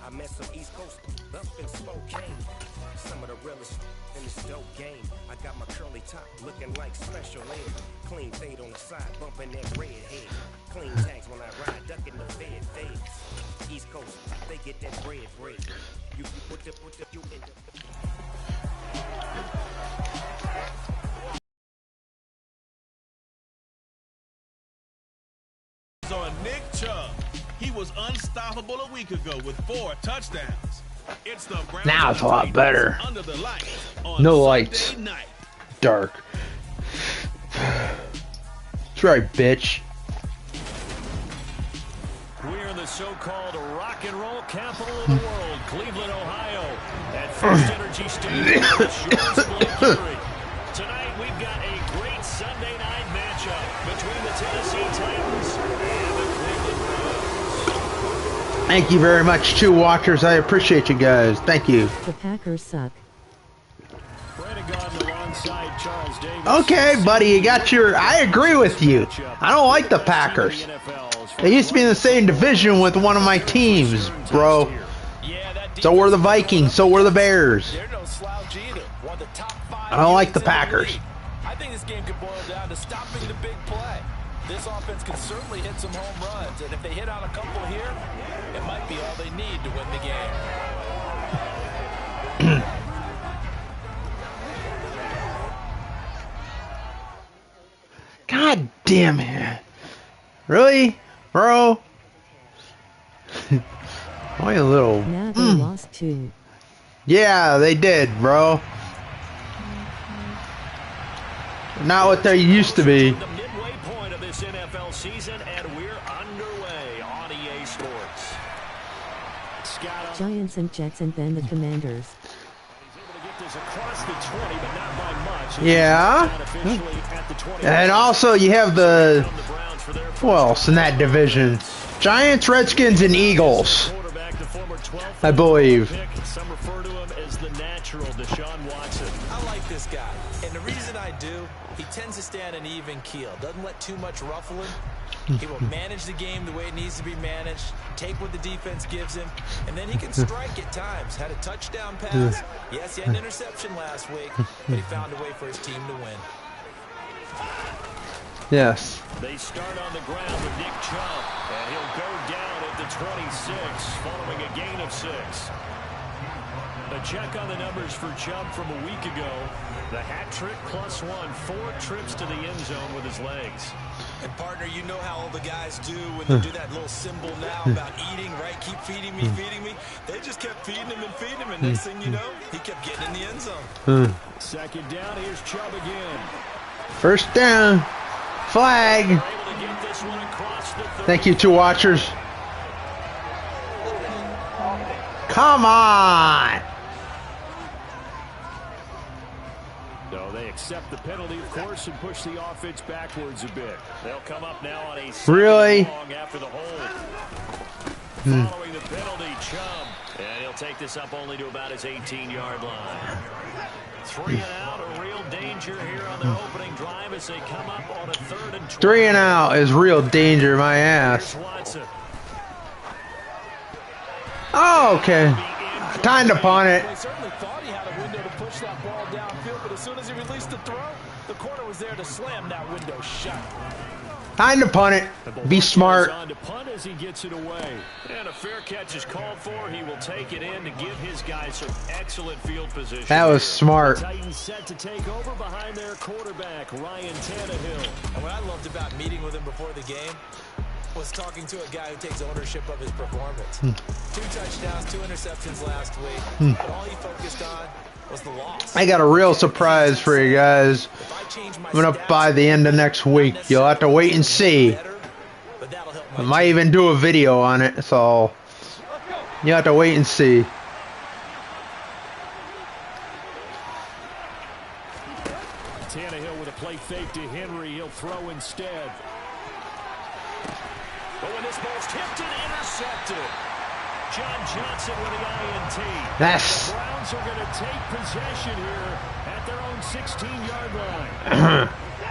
I met some East Coast up in Spokane. Some of the realest in this dope game. I got my curly top looking like special ed. Clean fade on the side, bumping that red head. Clean tags when I ride, ducking the feds. East Coast, they get that bread. You put the you in the. On Nick Chubb. He was unstoppable a week ago with 4 touchdowns. It's the Browns. Now it's a lot better. Under the lights no lights. Night. Dark. That's right, bitch. We're in the so-called rock and roll capital of the world, Cleveland, Ohio. At First Energy Stadium, tonight we've got a great Sunday night matchup between the Tennessee Titans and the Cleveland Browns. Thank you very much, 2 watchers. I appreciate you guys. Thank you. The Packers suck. Okay, buddy, you got your... I agree with you. I don't like the Packers. They used to be in the same division with one of my teams, bro. So were the Vikings. So were the Bears. I don't like the Packers. I think this game could boil down to stopping the big play. This offense can certainly hit some home runs, and if they hit on a couple here, it might be all they need to win the game. God damn it. Really? Bro? Only a little... Now they lost 2. Yeah, they did, bro. Not what they used to be. The midway point of this NFL season, and we're underway on EA Sports. Giants and Jets and then the Commanders. Yeah. And also you have the... Who else in that division? Giants, Redskins, and Eagles. I believe. Some refer to him as the natural Deshaun Watson. I like this guy, and the reason I do, he tends to stay on an even keel. Doesn't let too much ruffle him. He will manage the game the way it needs to be managed, take what the defense gives him, and then he can strike at times. Had a touchdown pass. Yes, he had an interception last week, but he found a way for his team to win. Yes. They start on the ground with Nick Chubb, and he'll go down at the 26, following a gain of 6. A check on the numbers for Chubb from a week ago. The hat trick +1, 4 trips to the end zone with his legs. And partner, you know how all the guys do when they do that little symbol now about eating, right? Keep feeding me, feeding me. They just kept feeding him and feeding him, and next thing you know, he kept getting in the end zone. Second down, here's Chubb again. First down. Flag. Thank you, 2 watchers. Come on. So they accept the penalty, of course, and push the offense backwards a bit. They'll come up now on a really long after the hold. Following the penalty, Chubb, and he'll take this up only to about his 18-yard line. 3 and out, a real danger here on their opening drive as they come up on a 3rd and 12. 3 and out is real danger, my ass. Oh, okay. Time to punt it. They certainly thought he had a window to push that ball downfield, but as soon as he released the throw, the corner was there to slam that window shut. Time to punt it. Be smart. On to punt as he gets it away. And a fair catch is called for. He will take it in to give his guys some excellent field position. That was smart. The Titans set to take over behind their quarterback, Ryan Tannehill. And what I loved about meeting with him before the game was talking to a guy who takes ownership of his performance. 2 touchdowns, 2 interceptions last week. But all he focused on was the loss. I got a real surprise for you guys. Coming up by the end of next week. You'll have to wait and see. I might even do a video on it, so you have to wait and see. Tannehill with a play fake to Henry. He'll throw instead. But when this ball's tipped and intercepted. John Johnson with the INT. Yes. The Browns are going to take possession here at their own 16-yard line.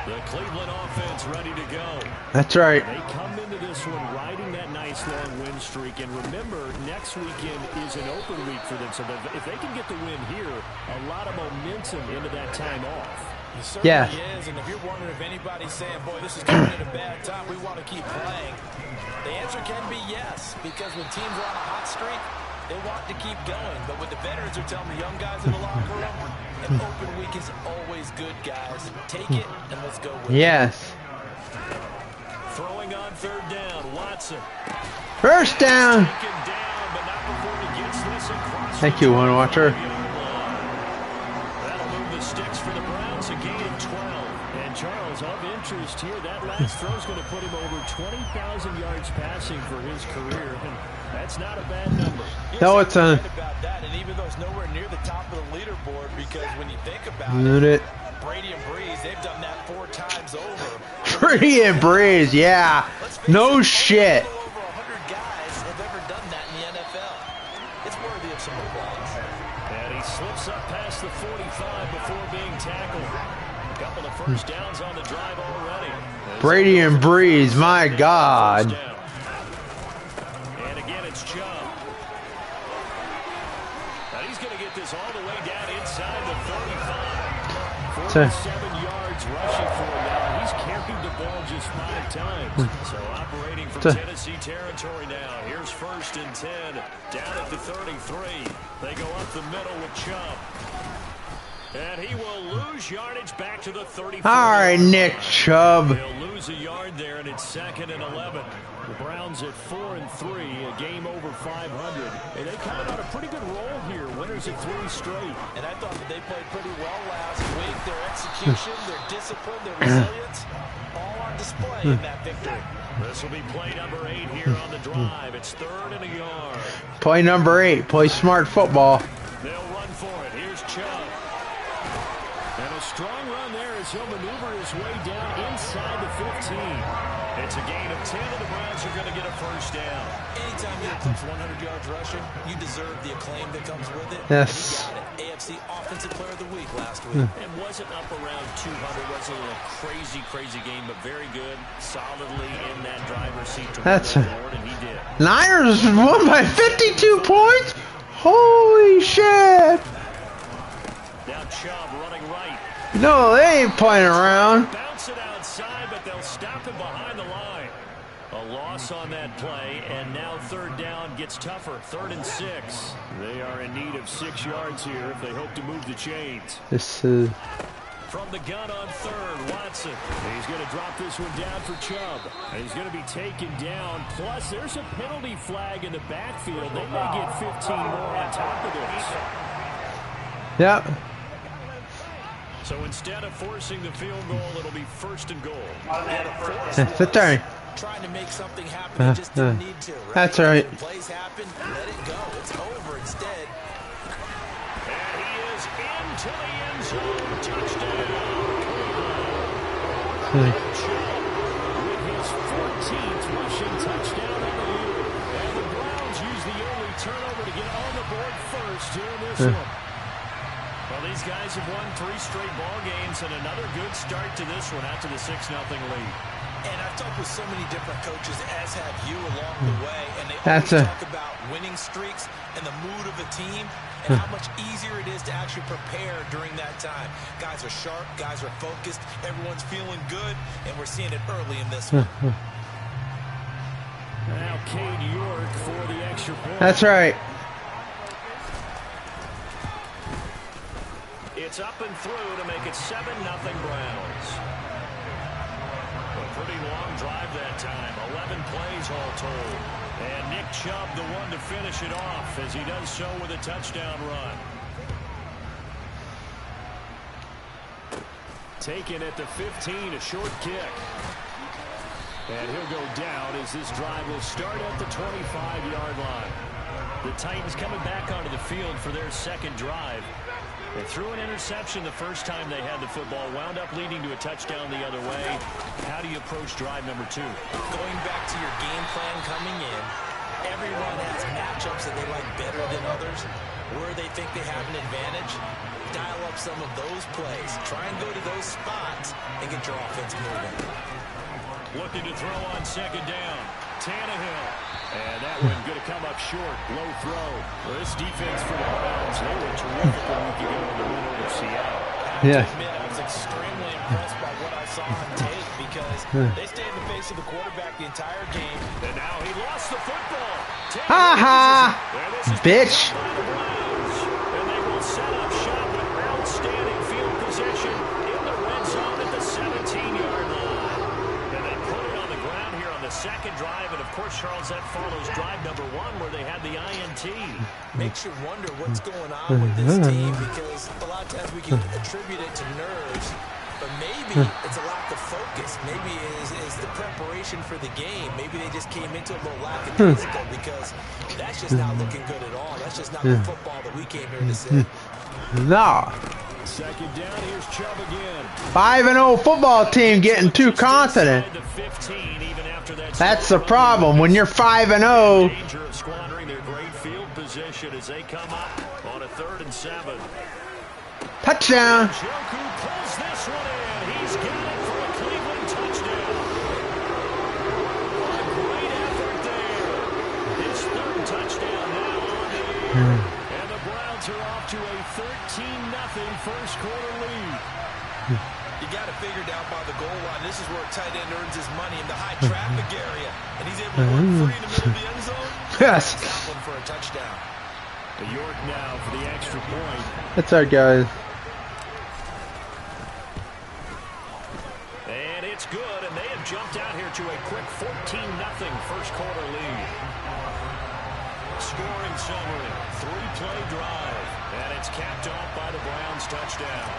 The Cleveland offense ready to go. That's right. They come into this this one, riding that nice long win streak. And remember, next weekend is an open week for them. So if they can get the win here, a lot of momentum into that time off. It certainly is, and if you're wondering if anybody's saying, boy, this is coming at a bad time, we want to keep playing, the answer can be yes, because when teams are on a hot streak, they want to keep going. But what the veterans are telling the young guys in the locker room, an open week is always good, guys. Take it, and let's go with it. Yes. Throwing on third down, Watson. First down. Taken down, but not before he gets this across. Thank you, One Watcher. That'll move the sticks for the Browns, a gain of 12. And Charles, of interest here, that last throw is going to put him over 20,000 yards passing for his career. And that's not a bad number. No, it's a. About that, and even though it's nowhere near the top of the leaderboard, because when you think about it, Brady and Breeze, they've done that 4 times over. Brady and Breeze, yeah. No shit. Over 100 guys have ever done that in the NFL. It's worthy of some applause. And he slips up past the 45 before being tackled. A couple of first downs on the drive already. Brady and Breeze, my God. And again, it's Chubb. Now he's going to get this all the way down inside the 35. 47 yards rushing for him now. He's carried the ball just 5 times. So operating from Tennessee territory now. Here's 1st and 10. Down at the 33. They go up the middle with Chubb. And he will lose yardage back to the 34. All right, Nick Chubb. They'll lose a yard there, and it's 2nd and 11. The Browns at 4-3, a game over 500. And they kind of on a pretty good roll here. Winners at 3 straight. And I thought that they played pretty well last week. Their execution, their discipline, their resilience, all on display in that victory. This will be play number 8 here on the drive. It's 3rd and a yard. Play number 8. Play smart football. They'll run for it. Here's Chubb. And a strong run there as he'll maneuver his way down inside the 15. It's a gain of 10, and the Browns are going to get a first down. Anytime you touch 100 yards rushing, you deserve the acclaim that comes with it. Yes. You got it. AFC Offensive Player of the Week last week. And wasn't up around 200. Wasn't a crazy game, but very good. Solidly in that driver's seat to win that award, and he did. Niners won by 52 points? Holy shit. Now Chubb running right. No, they ain't playing around. Bounce it outside, but they'll stop him behind the line. A loss on that play, and now 3rd down gets tougher. 3rd and 6. They are in need of 6 yards here if they hope to move the chains. This is... From the gun on 3rd, Watson. He's going to drop this one down for Chubb. And he's going to be taken down. Plus, there's a penalty flag in the backfield. They may get 15 more on top of this. Yep. So instead of forcing the field goal, it'll be 1st and goal. Sit there. Trying to make something happen, you just didn't need to, right? That's right. When plays happen, let it go. It's over instead. And he is into the end zone. Touchdown. With his 14th rushing touchdown on the year. And the Browns use the only turnover to get on the board first here in this one. Well, these guys have won 3 straight ball games, and another good start to this one after the 6-0 lead. And I've talked with so many different coaches, as have you along the way, and they always talk about winning streaks and the mood of a team and how much easier it is to actually prepare during that time. Guys are sharp, guys are focused, everyone's feeling good, and we're seeing it early in this one. Now Cade York for the extra point. That's right. It's up and through to make it 7-0 Browns. A pretty long drive that time. 11 plays all told. And Nick Chubb the one to finish it off as he does so with a touchdown run. Taken at the 15, a short kick. And he'll go down as this drive will start at the 25-yard line. The Titans coming back onto the field for their 2nd drive. They threw an interception the first time they had the football, wound up leading to a touchdown the other way. How do you approach drive number 2? Going back to your game plan coming in, everyone has matchups that they like better than others. Where they think they have an advantage, dial up some of those plays. Try and go to those spots and get your offense moving. Looking to throw on 2nd down. Tannehill. And that one going to come up short. Low throw. Well, this defense for the Browns, they were terrific a week ago in the win over Seattle. Yeah. I was extremely impressed by what I saw on tape because they stayed in the face of the quarterback the entire game. And now he lost the football. Ha ha! Bitch! And they will set up shop with outstanding field position in the red zone at the 17-yard line. And they put it on the ground here on the second drive. And, of course, Charles, that follows drive number 1 where they had the INT. Makes you wonder what's going on with this team because a lot of times we can attribute it to nerves, but maybe it's a lack of focus. Maybe it's the preparation for the game. Maybe they just came into a little lackadaisical because that's just not looking good at all. That's just not the football that we came here to see. No. Second down, here's Chubb again. 5-0 football team getting too confident. That's the problem when you're 5-0. Danger of squandering their great field position as they come up on a 3rd and 7. Touchdown. Njoku pulls this one in. He's got it for a Cleveland touchdown. A great effort there. His 3rd touchdown now on the year. And the Browns are off to a 13-0 first quarter lead. You got to figure down by the goal line. This is where a tight end earns his money in the high traffic area. And he's able to work free in the middle of the end zone. Yes. Stop him for a touchdown. York now for the extra point. That's our guys. And it's good, and they have jumped out here to a quick 14-0 first quarter lead. Scoring summary, 3-play drive, and it's capped off by the Browns touchdown.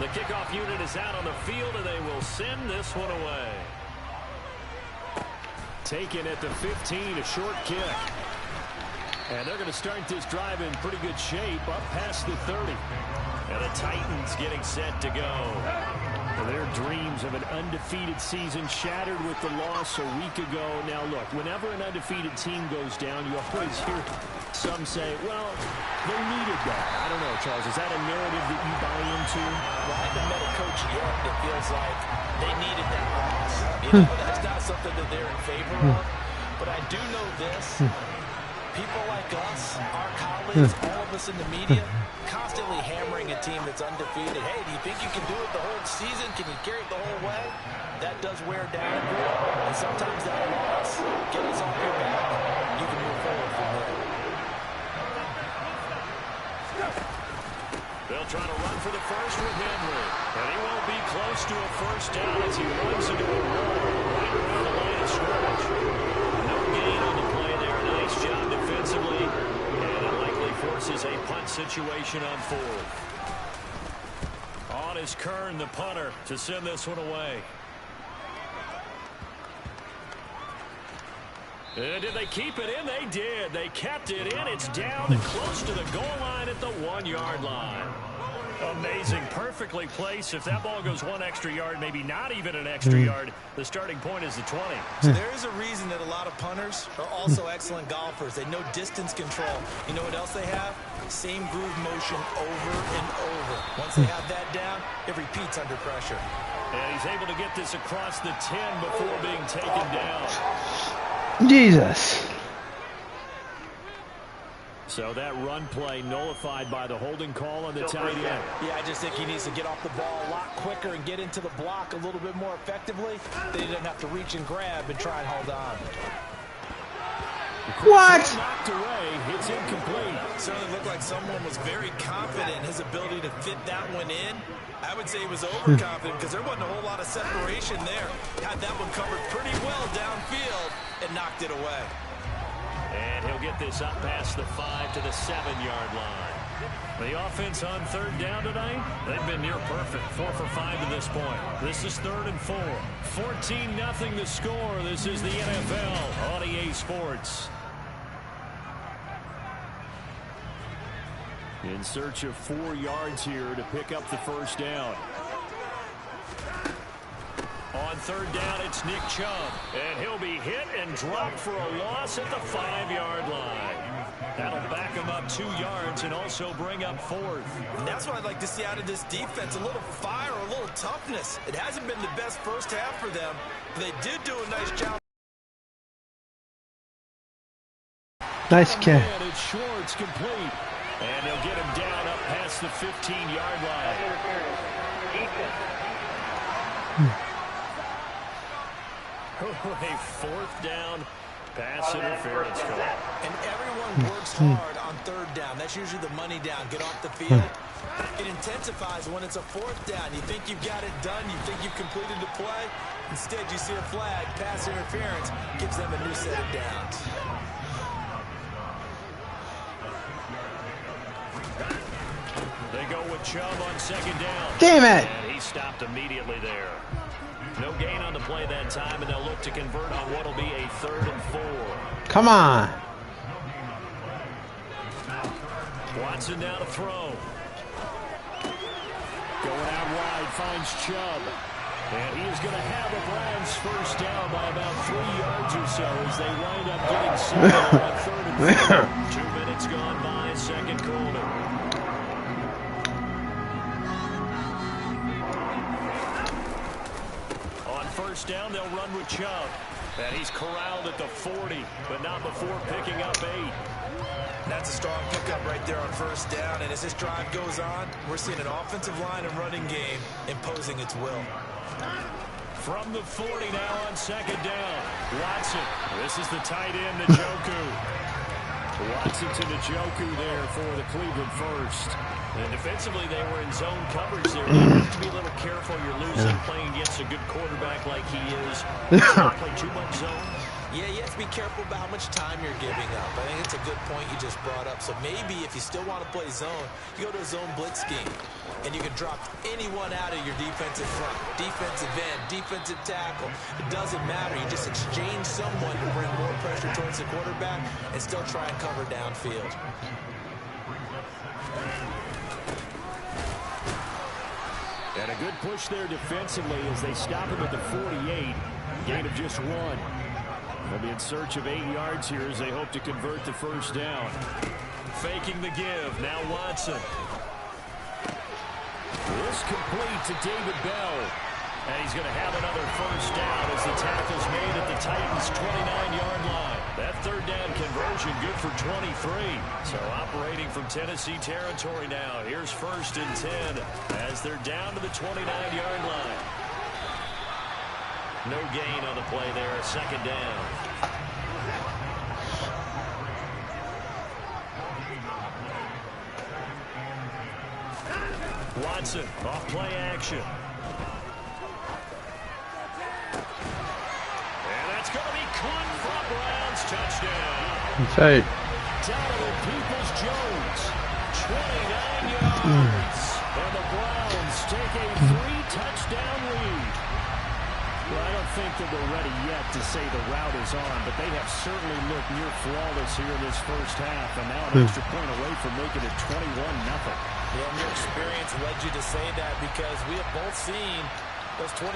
The kickoff unit is out on the field, and they will send this one away. Taken at the 15, a short kick. And they're going to start this drive in pretty good shape, up past the 30. And the Titans getting set to go. Their dreams of an undefeated season shattered with the loss a week ago. Now, look, whenever an undefeated team goes down, you always hear some say, well, they needed that. I don't know, Charles. Is that a narrative that you buy into? Well, I haven't met a coach yet that feels like they needed that loss. You know, that's not something that they're in favor of. But I do know this. People like us, our colleagues, all of us in the media, constantly hammering a team that's undefeated. Hey, do you think you can do it the whole season? Can you carry it the whole way? That does wear down a bit. And sometimes that loss, get us off your back. You can move forward from there. They'll try to run for the first with Henry. And he won't be close to a first down as he runs into a wall right around the line of scrimmage. No gain on the play there. Nice job defensively. And it likely forces a punt situation on 4th. On is Kern, the punter, to send this one away. Did they keep it in? They did. They kept it in. It's down and close to the goal line at the 1-yard line. Amazing. Perfectly placed. If that ball goes 1 extra yard, maybe not even an extra yard, the starting point is the 20. So there is a reason that a lot of punters are also excellent golfers. They know distance control. You know what else they have? Same groove motion over and over. Once they have that down, it repeats under pressure. And he's able to get this across the 10 before being taken down. Jesus. So that run play nullified by the holding call on the tight end. Yeah, I just think he needs to get off the ball a lot quicker and get into the block a little bit more effectively. Then he doesn't have to reach and grab and try and hold on. What? Knocked away. It's incomplete. Certainly looked like someone was very confident in his ability to fit that one in. I would say he was overconfident because there wasn't a whole lot of separation there. Had that one covered pretty well downfield and knocked it away. And he'll get this up past the 5 to the 7-yard line. The offense on 3rd down tonight, they've been near perfect. 4 for 5 to this point. This is 3rd and 4. 14-0 the score. This is the NFL on EA Sports. In search of 4 yards here to pick up the first down. On third down, it's Nick Chubb. And he'll be hit and dropped for a loss at the 5-yard line. That'll back him up 2 yards and also bring up 4th. And that's what I'd like to see out of this defense, a little fire, a little toughness. It hasn't been the best first half for them, but they did do a nice job. Nice catch. And it's Schwartz complete. And they'll get him down up past the 15-yard line. A 4th down pass interference call. And everyone works hard on third down. That's usually the money down. Get off the field. It intensifies when it's a 4th down. You think you've got it done. You think you've completed the play. Instead, you see a flag. Pass interference gives them a new set of downs. They go with Chubb on 2nd down. Damn it! And he stopped immediately there. No gain on the play that time, and they'll look to convert on what will be a 3rd and 4. Come on. Watson now to throw. Going out wide, finds Chubb. And he is going to have the Browns first down by about 3 yards or so as they wind up getting set on 3rd and 4. 2 minutes gone by, 2nd quarter. First down, they'll run with Chubb. And he's corralled at the 40, but not before picking up 8. That's a strong pickup right there on first down. And as this drive goes on, we're seeing an offensive line and running game imposing its will. From the 40 now on 2nd down. Watson. This is the tight end, Njoku. Watson to Njoku there for the Cleveland first. And defensively, they were in zone coverage there. You have to be a little careful. You're losing playing against a good quarterback like he is. Don't play too much zone. Yeah, you have to be careful about how much time you're giving up. I think it's a good point you just brought up. So maybe if you still want to play zone, you go to a zone blitz scheme. And you can drop anyone out of your defensive front. Defensive end, defensive tackle. It doesn't matter. You just exchange someone to bring more pressure towards the quarterback and still try and cover downfield. And a good push there defensively as they stop him at the 48. Gain of just 1. They'll be in search of 8 yards here as they hope to convert the first down. Faking the give. Now Watson. This complete to David Bell. And he's going to have another first down as the tackle's made at the Titans' 29-yard line. That 3rd down conversion good for 23. So operating from Tennessee territory now. Here's 1st and 10 as they're down to the 29-yard line. No gain on the play there. 2nd down. Watson off play action. And that's going to be caught for a Browns touchdown. Tight. Donovan Peoples-Jones, 29 yards. And the Browns take a 3-touchdown lead. Well, I don't think that we're ready yet to say the route is on, but they have certainly looked near flawless here in this first half, and now an extra point away from making it 21-0. Yeah, and your experience led you to say that because we have both seen those 21-0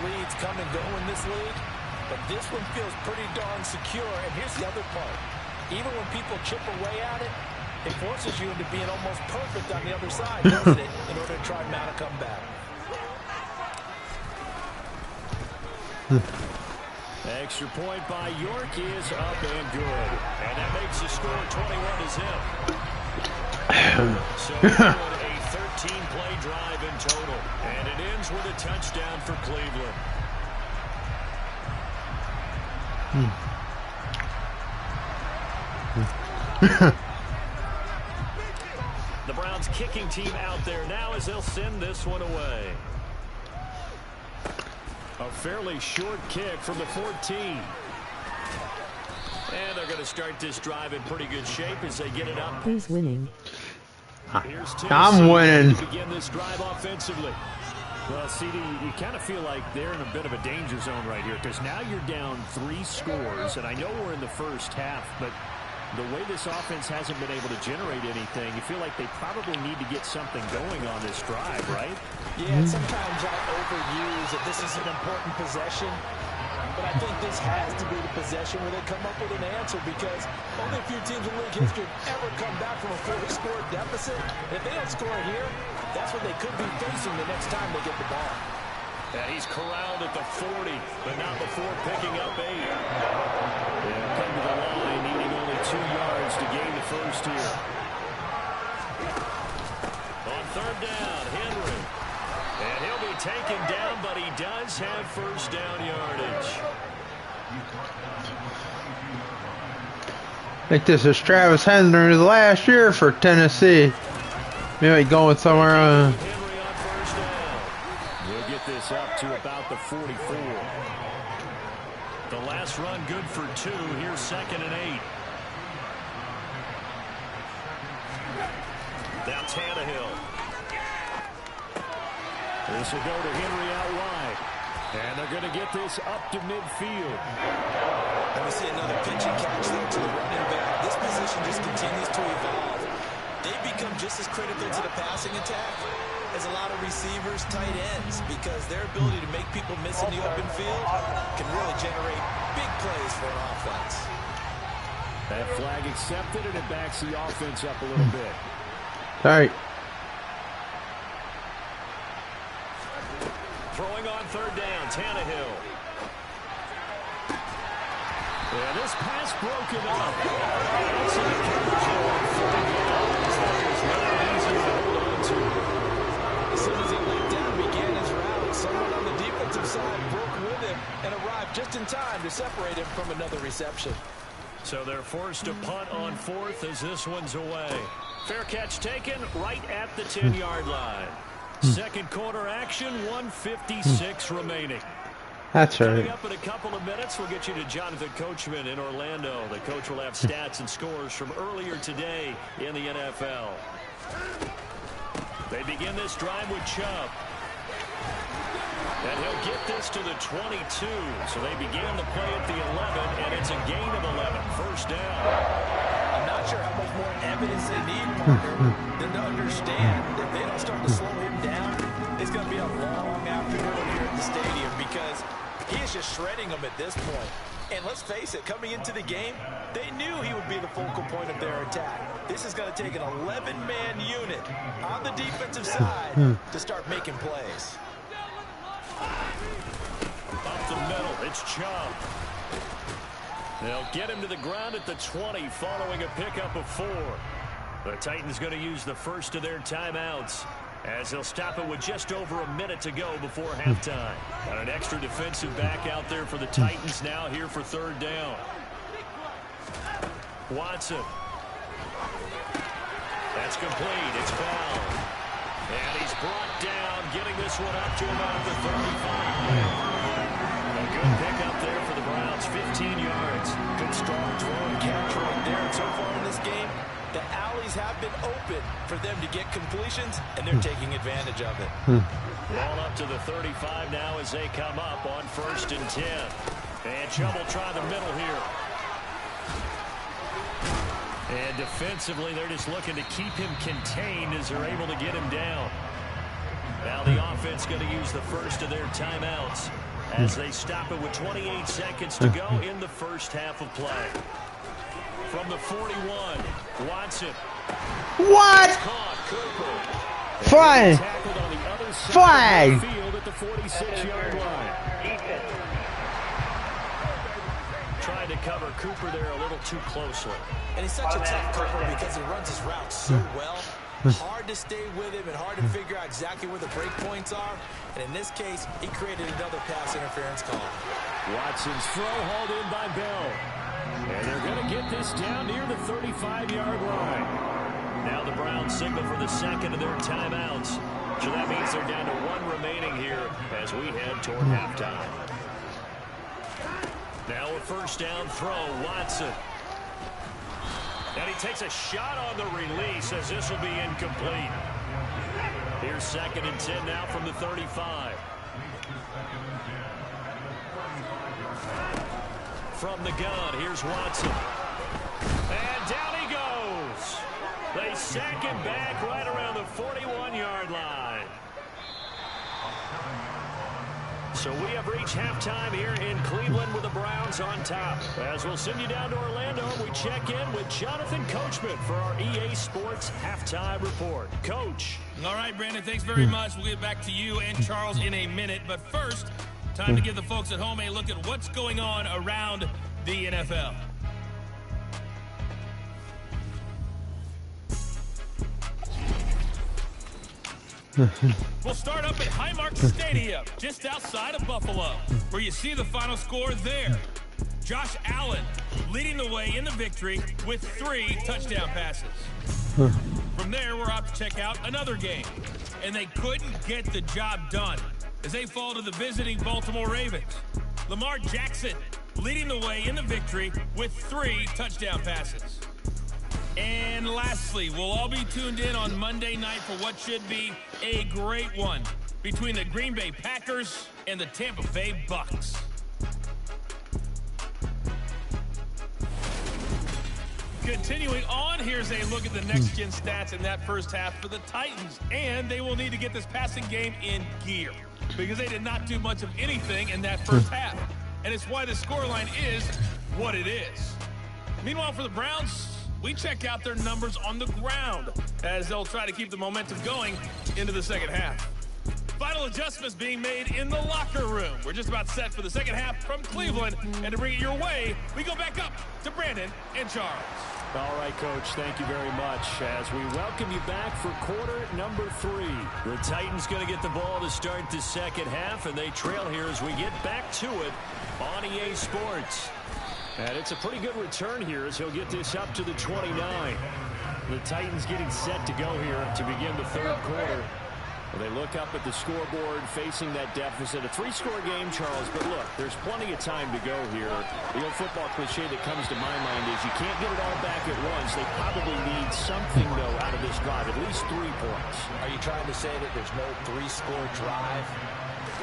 leads come and go in this league, but this one feels pretty darn secure. And here's the other part. Even when people chip away at it, it forces you into being almost perfect on the other side, doesn't it, in order to try and mount a comeback. Extra point by York is up and good. And that makes the score 21 is him. So a 13-play drive in total. And it ends with a touchdown for Cleveland. The Browns kicking team out there now as they'll send this one away. A fairly short kick from the 14. And they're going to start this drive in pretty good shape as they get it up. Who's winning? I'm winning. Begin this drive offensively. Well, CD, you kind of feel like they're in a bit of a danger zone right here because now you're down 3 scores, and I know we're in the first half, but the way this offense hasn't been able to generate anything, you feel like they probably need to get something going on this drive, right? Yeah, and sometimes I overuse that this is an important possession. But I think this has to be the possession where they come up with an answer, because only a few teams in league history have ever come back from a 4-score deficit. And if they don't score here, that's what they could be facing the next time they get the ball. And he's corralled at the 40, but not before picking up 8. Yeah, come to the line, needing only 2 yards to gain the first here. On third down, Henry. And he'll be taken down, but he does have first down yardage. I think this is Travis Henry last year for Tennessee. Maybe going somewhere on. Henry on first down. We'll get this up to about the 44. The last run good for 2. Here's 2nd and 8. Now Tannehill. This will go to Henry out wide. And they're going to get this up to midfield. And we see another pitch and catch there to the running back. This position just continues to evolve. They become just as critical to the passing attack as a lot of receivers, tight ends, because their ability to make people miss in the open field can really generate big plays for an offense. That flag accepted, and it backs the offense up a little bit. All right. Throwing on third down, Tannehill. Yeah, this pass broken up. That's an occasional on third down. That was not easy to hold on to. As soon as he leaped down, began his route, someone on the defensive side broke with him and arrived just in time to separate him from another reception. So they're forced to punt on 4th as this one's away. Fair catch taken right at the 10-yard line. Second quarter action, 1:56 remaining. That's right. Coming up in a couple of minutes, we'll get you to Jonathan Coachman in Orlando. The coach will have stats and scores from earlier today in the NFL. They begin this drive with Chubb. And he'll get this to the 22. So they began the play at the 11, and it's a gain of 11. First down. I'm not sure how much more evidence they need, partner, than to understand that if they don't start to slow him down, it's going to be a long afternoon here at the stadium, because he is just shredding them at this point. And let's face it, coming into the game, they knew he would be the focal point of their attack. This is going to take an 11-man unit on the defensive side to start making plays. Up the middle, it's Chubb. They'll get him to the ground at the 20 following a pickup of 4. The Titans going to use the first of their timeouts as they'll stop it with just over a minute to go before halftime. Got an extra defensive back out there for the Titans now here for third down. Watson. That's complete. It's fouled. And he's brought down, getting this one up to about the 35. A good pickup there for the Browns, 15 yards. Good strong throw and catch right there. And so far in this game, the alleys have been open for them to get completions, and they're taking advantage of it. Ball up to the 35 now as they come up on 1st and 10. And Chubb will try the middle here. And defensively, they're just looking to keep him contained as they're able to get him down. Now the offense going to use the first of their timeouts as they stop it with 28 seconds to go in the first half of play. From the 41, Watson. What? Flag! Flag! Field at the 46-yard line. Trying to cover Cooper there a little too closely. And he's such a tough cover because he runs his route so well. Hard to stay with him and hard to figure out exactly where the break points are. And in this case, he created another pass interference call. Watson's throw hauled in by Bell. And they're going to get this down near the 35-yard line. Now the Browns signal for the second of their timeouts. So that means they're down to 1 remaining here as we head toward halftime. Now a first down throw, Watson. And he takes a shot on the release as this will be incomplete. Here's 2nd and 10 now from the 35. From the gun, here's Watson. And sack him back right around the 41-yard line. So we have reached halftime here in Cleveland with the Browns on top. As we'll send you down to Orlando, we check in with Jonathan Coachman for our EA Sports Halftime Report. Coach. All right, Brandon, thanks very much. We'll get back to you and Charles in a minute. But first, time to give the folks at home a look at what's going on around the NFL. We'll start up at Highmark Stadium, just outside of Buffalo, where you see the final score there. Josh Allen leading the way in the victory with 3 touchdown passes. From there, we're off to check out another game. And they couldn't get the job done as they fall to the visiting Baltimore Ravens. Lamar Jackson leading the way in the victory with 3 touchdown passes. And lastly, we'll all be tuned in on Monday night for what should be a great one between the Green Bay Packers and the Tampa Bay Bucks. Continuing on, here's a look at the next-gen stats in that first half for the Titans. And they will need to get this passing game in gear because they did not do much of anything in that first half. And it's why the scoreline is what it is. Meanwhile, for the Browns, we check out their numbers on the ground as they'll try to keep the momentum going into the second half. Final adjustments being made in the locker room. We're just about set for the second half from Cleveland. And to bring it your way, we go back up to Brandon and Charles. All right, Coach, thank you very much as we welcome you back for quarter number 3. The Titans going to get the ball to start the second half, and they trail here as we get back to it on EA Sports. And it's a pretty good return here as he'll get this up to the 29. The Titans getting set to go here to begin the third quarter. They look up at the scoreboard facing that deficit. A 3-score game, Charles, but look, there's plenty of time to go here. The old football cliche that comes to my mind is you can't get it all back at once. They probably need something, though, out of this drive, at least 3 points. Are you trying to say that there's no 3-score drive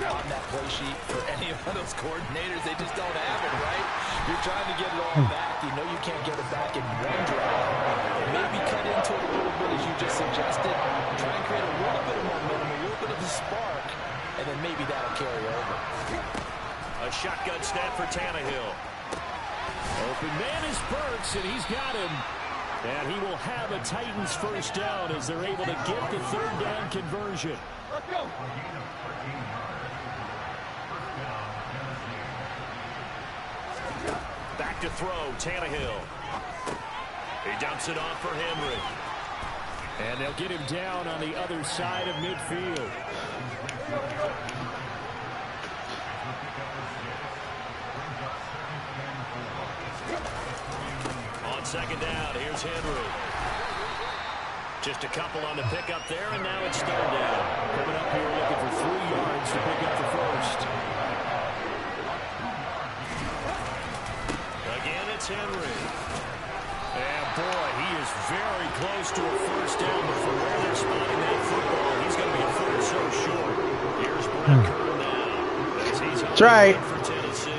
on that play sheet for any of those coordinators? They just don't have it, right? You're trying to get it all back. You know you can't get it back in one drive. Maybe cut into it a little bit, as you just suggested. Try and create a little bit of momentum, a little bit of a spark, and then maybe that'll carry over. A shotgun snap for Tannehill. Open man is Burks, and he's got him. And he will have a Titans first down as they're able to get the third down conversion. Let's go. Back to throw, Tannehill. He dumps it off for Henry. And they'll get him down on the other side of midfield. On second down, here's Henry. Just a couple on the pickup there, and now it's third down. Coming up here looking for 3 yards to pick up the first. Again, it's Henry. And boy, he is very close to a first down, but from where they're spotting that football, he's going to be a foot or so short. Here's Brett Kerr now. As he's That's right. For Tennessee.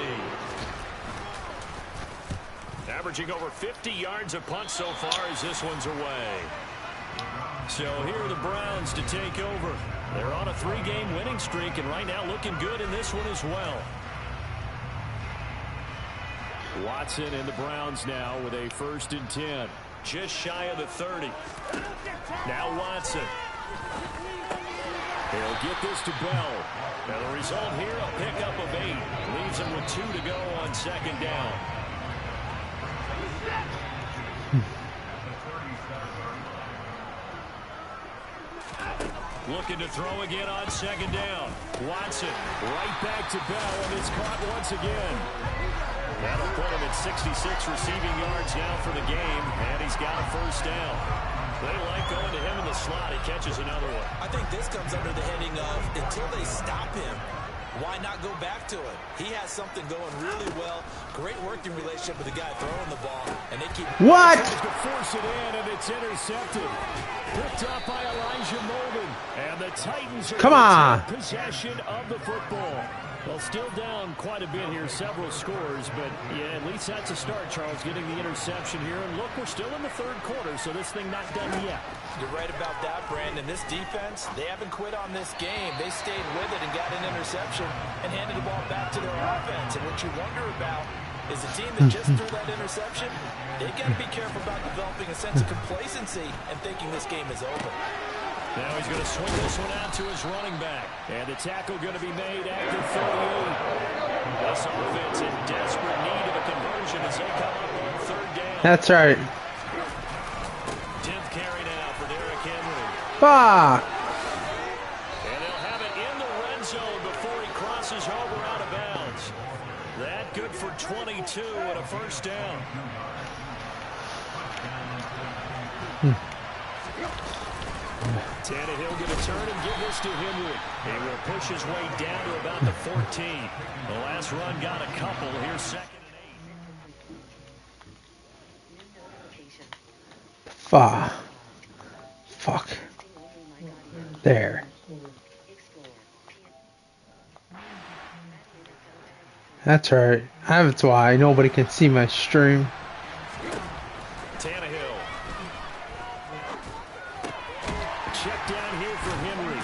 Averaging over 50 yards a punt so far as this one's away. So here are the Browns to take over. They're on a 3-game winning streak, and right now looking good in this one as well. Watson and the Browns now with a 1st and 10. Just shy of the 30. Now Watson. He'll get this to Bell. Now the result here, a pickup of 8. Leaves him with 2 to go on second down. Looking to throw again on second down. Watson right back to Bell, and it's caught once again. That'll put him at 66 receiving yards now for the game, and he's got a first down. They like going to him in the slot. He catches another one. I think this comes under the heading of until they stop him, why not go back to it? He has something going really well. Great working relationship with the guy throwing the ball, and they keep... What? To force it in, and it's intercepted. Picked up by Elijah Molden, and the Titans are Come on. possession of the football. Well, still down quite a bit here, several scores, but yeah, at least that's a start, Charles, getting the interception here. And look, we're still in the third quarter, so this thing not done yet. You're right about that, Brandon. This defense, they haven't quit on this game. They stayed with it and got an interception and handed the ball back to their offense. And what you wonder about is the team that just threw that interception, they got to be careful about developing a sense of complacency and thinking this game is over. Now he's going to swing this one out to his running back. And the tackle going to be made at the 38. This offense in desperate need of a conversion as they come up on third down. That's right. 10th carry now for Derrick Henry. Fuck. And they'll have it in the red zone before he crosses over out of bounds. That good for 22 and a first down. Tannehill going to turn and give this to Henry. He will push his way down to about the 14. The last run got a couple. Here's second and 8. Fuck. There. That's right. That's why nobody can see my stream. Tannehill. Check down here for Henry.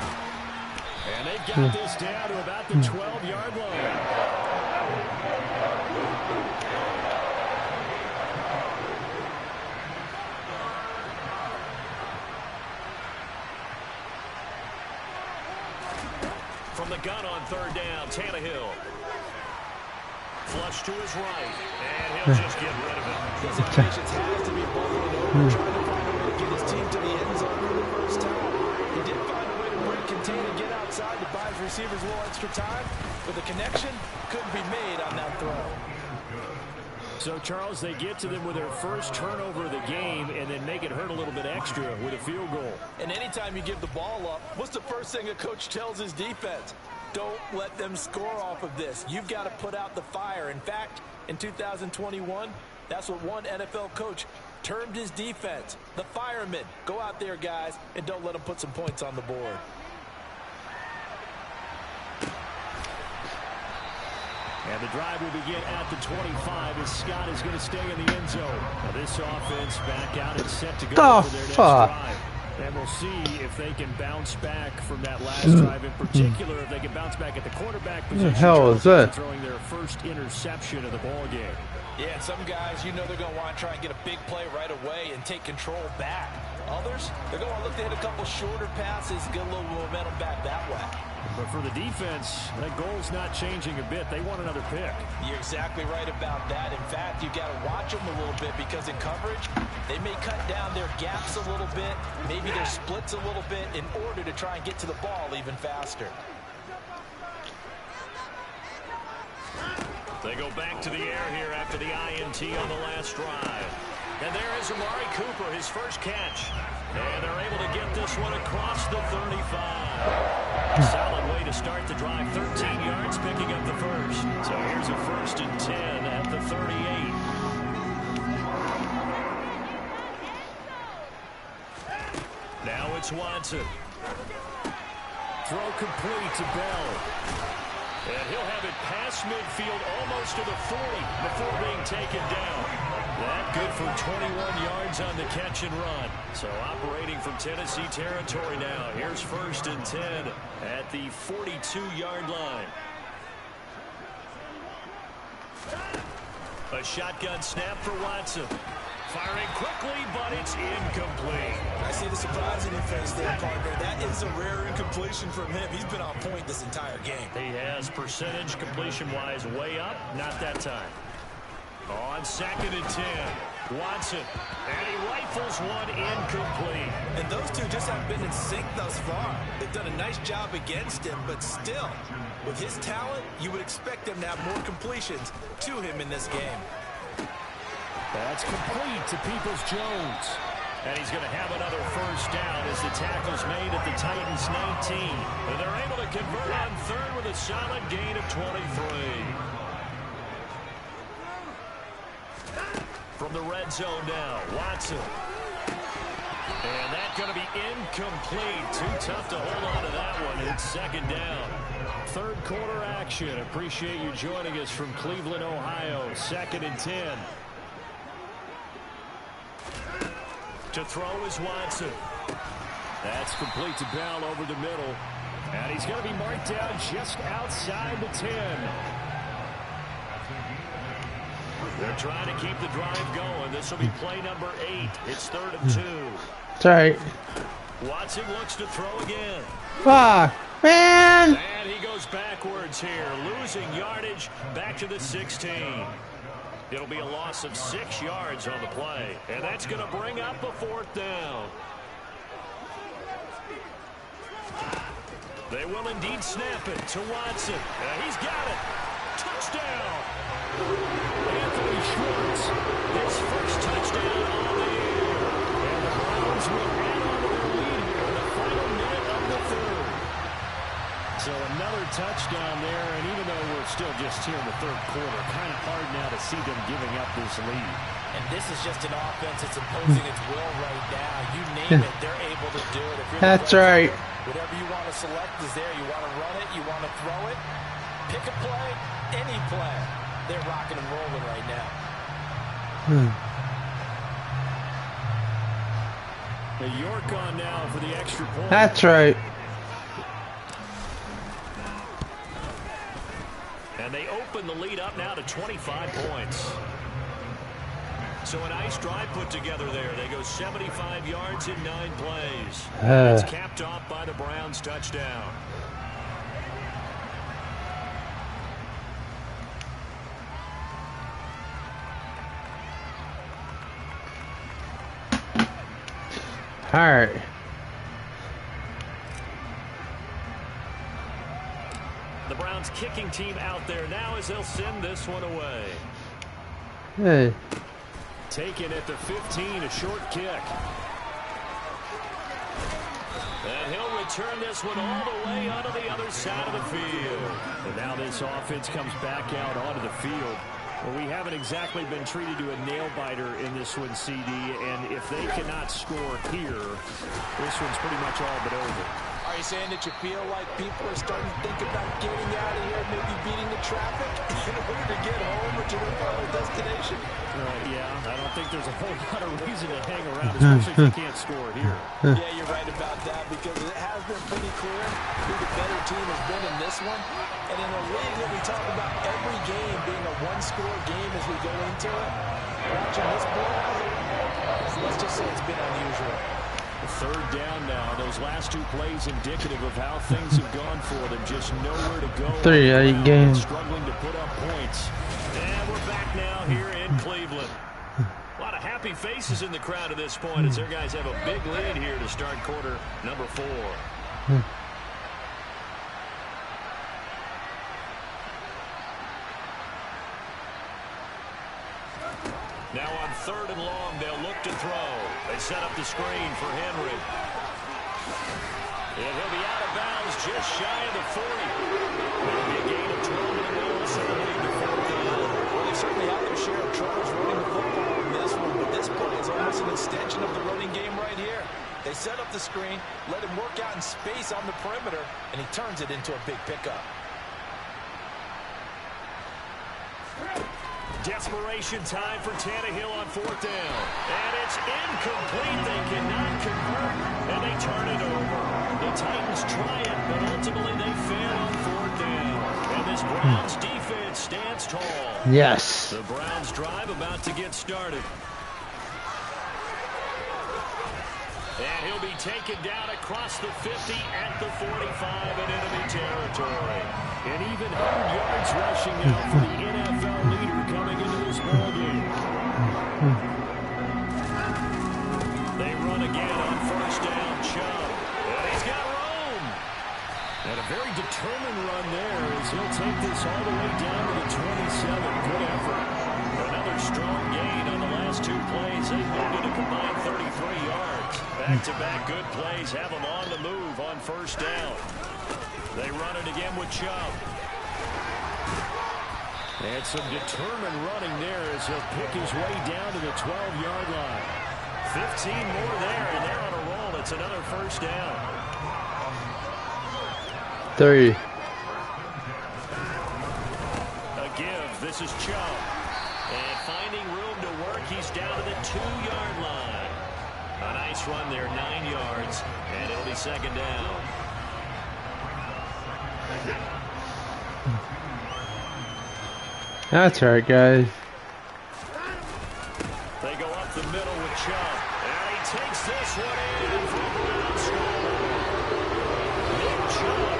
And they've got this down to about the 12-yard line. From the gun on third down, Tannehill. Flush to his right, and he'll just get rid of it. His impatience has to be bubbling over, trying to find a way to get his team to the end zone for the first time. He did find a way to break contain and get outside to buy his receivers a little extra time, but the connection couldn't be made on that throw. So, Charles, they get to them with their first turnover of the game and then make it hurt a little bit extra with a field goal. And anytime you give the ball up, what's the first thing a coach tells his defense? Don't let them score off of this. You've got to put out the fire. In fact, in 2021, that's what one NFL coach termed his defense. The firemen. Go out there, guys, and don't let them put some points on the board. And the drive will begin at the 25 as Scott is going to stay in the end zone. Now this offense back out and set to go for their next drive. And we'll see if they can bounce back from that last drive, in particular, if they can bounce back at the quarterback position. What the hell is that? Throwing their first interception of the ball game. Yeah, and some guys, you know they're going to want to try and get a big play right away and take control back. Others, they're going to look to hit a couple shorter passes, get a little momentum back that way. But for the defense, that goal's not changing a bit. They want another pick. You're exactly right about that. In fact, you've got to watch them a little bit because in coverage, they may cut down their gaps a little bit, maybe their splits a little bit in order to try and get to the ball even faster. They go back to the air here after the INT on the last drive. And there is Amari Cooper, his first catch. And they're able to get this one across the 35. Solid way to start the drive. 13 yards, picking up the first. So here's a 1st and 10 at the 38. Now it's Watson. Throw complete to Bell. And he'll have it past midfield almost to the 40 before being taken down. That good for 21 yards on the catch and run. So operating from Tennessee territory now. Here's 1st and 10 at the 42-yard line. A shotgun snap for Watson. Firing quickly, but it's incomplete. I see the surprise in your face there, partner. That is a rare incompletion from him. He's been on point this entire game. He has percentage completion-wise way up. Not that time. On 2nd and 10, Watson, and he rifles one incomplete. And those two just haven't been in sync thus far. They've done a nice job against him, but still, with his talent, you would expect him to have more completions to him in this game. That's complete to Peoples-Jones. And he's going to have another first down as the tackle's made at the Titans 19. And they're able to convert on third with a solid gain of 23. From the red zone now, Watson. And that's going to be incomplete. Too tough to hold on to that one. It's 2nd down. Third quarter action. Appreciate you joining us from Cleveland, Ohio. 2nd and 10. To throw is Watson. That's complete to Bell over the middle. And he's going to be marked down just outside the 10. They're trying to keep the drive going. This will be play number 8. It's 3rd and 2. It's alright. Watson looks to throw again. Fuck, man! And he goes backwards here, losing yardage back to the 16. It'll be a loss of 6 yards on the play. And that's going to bring up a 4th down. They will indeed snap it to Watson. He's got it. Touchdown. Anthony Schwartz, his first touchdown on the year. And the Browns will add on to their lead here in the final minute of the 3rd. So another touchdown there, and even though we're still just here in the 3rd quarter, kind of hard now to see them giving up this lead. And this is just an offense that's imposing its will right now. You name it, they're able to do it. If you're That's right. Whatever you want to select is there. You want to run it, you want to throw it, pick a play, any play. They're rocking and rolling right now. The York on now for the extra point. That's right. And they open the lead up now to 25 points. So a nice drive put together there. They go 75 yards in 9 plays. It's capped off by the Browns' touchdown. All right. The Browns kicking team out there now as they'll send this one away. Hey. Taken at the 15, a short kick. And he'll return this one all the way onto the other side of the field. And now this offense comes back out onto the field. Well, we haven't exactly been treated to a nail-biter in this one, CD, and if they cannot score here, this one's pretty much all but over. Are you saying that you feel like people are starting to think about getting out of here, maybe beating the traffic in order to get home or to their final destination? Yeah, I don't think there's a whole lot of reason to hang around, especially if you can't score here. Yeah, you're right about that, because it has been pretty clear who the better team has been in this one. And in a league that we talk about every game being a one-score game as we go into it, watching this blowout, let's just say it's been unusual. 3rd down now. Those last 2 plays indicative of how things have gone for them. Just nowhere to go. 3 out of game. Struggling to put up points. And we're back now here in Cleveland. A lot of happy faces in the crowd at this point as their guys have a big lead here to start quarter number 4. Now on 3rd and long, they'll look to throw. They set up the screen for Henry. And he'll be out of bounds just shy of the 40. It'll be a gain of 12 and they also lead the 4th down. Well, they certainly have their share of troubles running the football in this one, but this play is almost an extension of the running game right here. They set up the screen, let him work out in space on the perimeter, and he turns it into a big pickup. Desperation time for Tannehill on 4th down. And it's incomplete. They cannot convert, and they turn it over. The Titans try it, but ultimately they fail on 4th down. And this Browns defense stands tall. Yes. The Browns drive about to get started. And he'll be taken down across the 50 at the 45 in enemy territory. And even 100 yards rushing now for the NFL leader coming into this ballgame. They run again on 1st down. Chubb. And he's got room. And a very determined run there as he'll take this all the way down to the 27. Good effort. Another strong gain on the last 2 plays. They moved it a combined 33 yards. Back-to-back good plays have them on the move on 1st down. They run it again with Chubb. And some determined running there as he'll pick his way down to the 12-yard line. 15 more there, and they're on a roll. It's another 1st down. 3. give. This is Chubb. And finding room to work, he's down to the 2-yard line. A nice run there, 9 yards, and it'll be second down. That's all right, guys. They go up the middle with Chubb, and he takes this one in for a Browns score. Nick Chubb,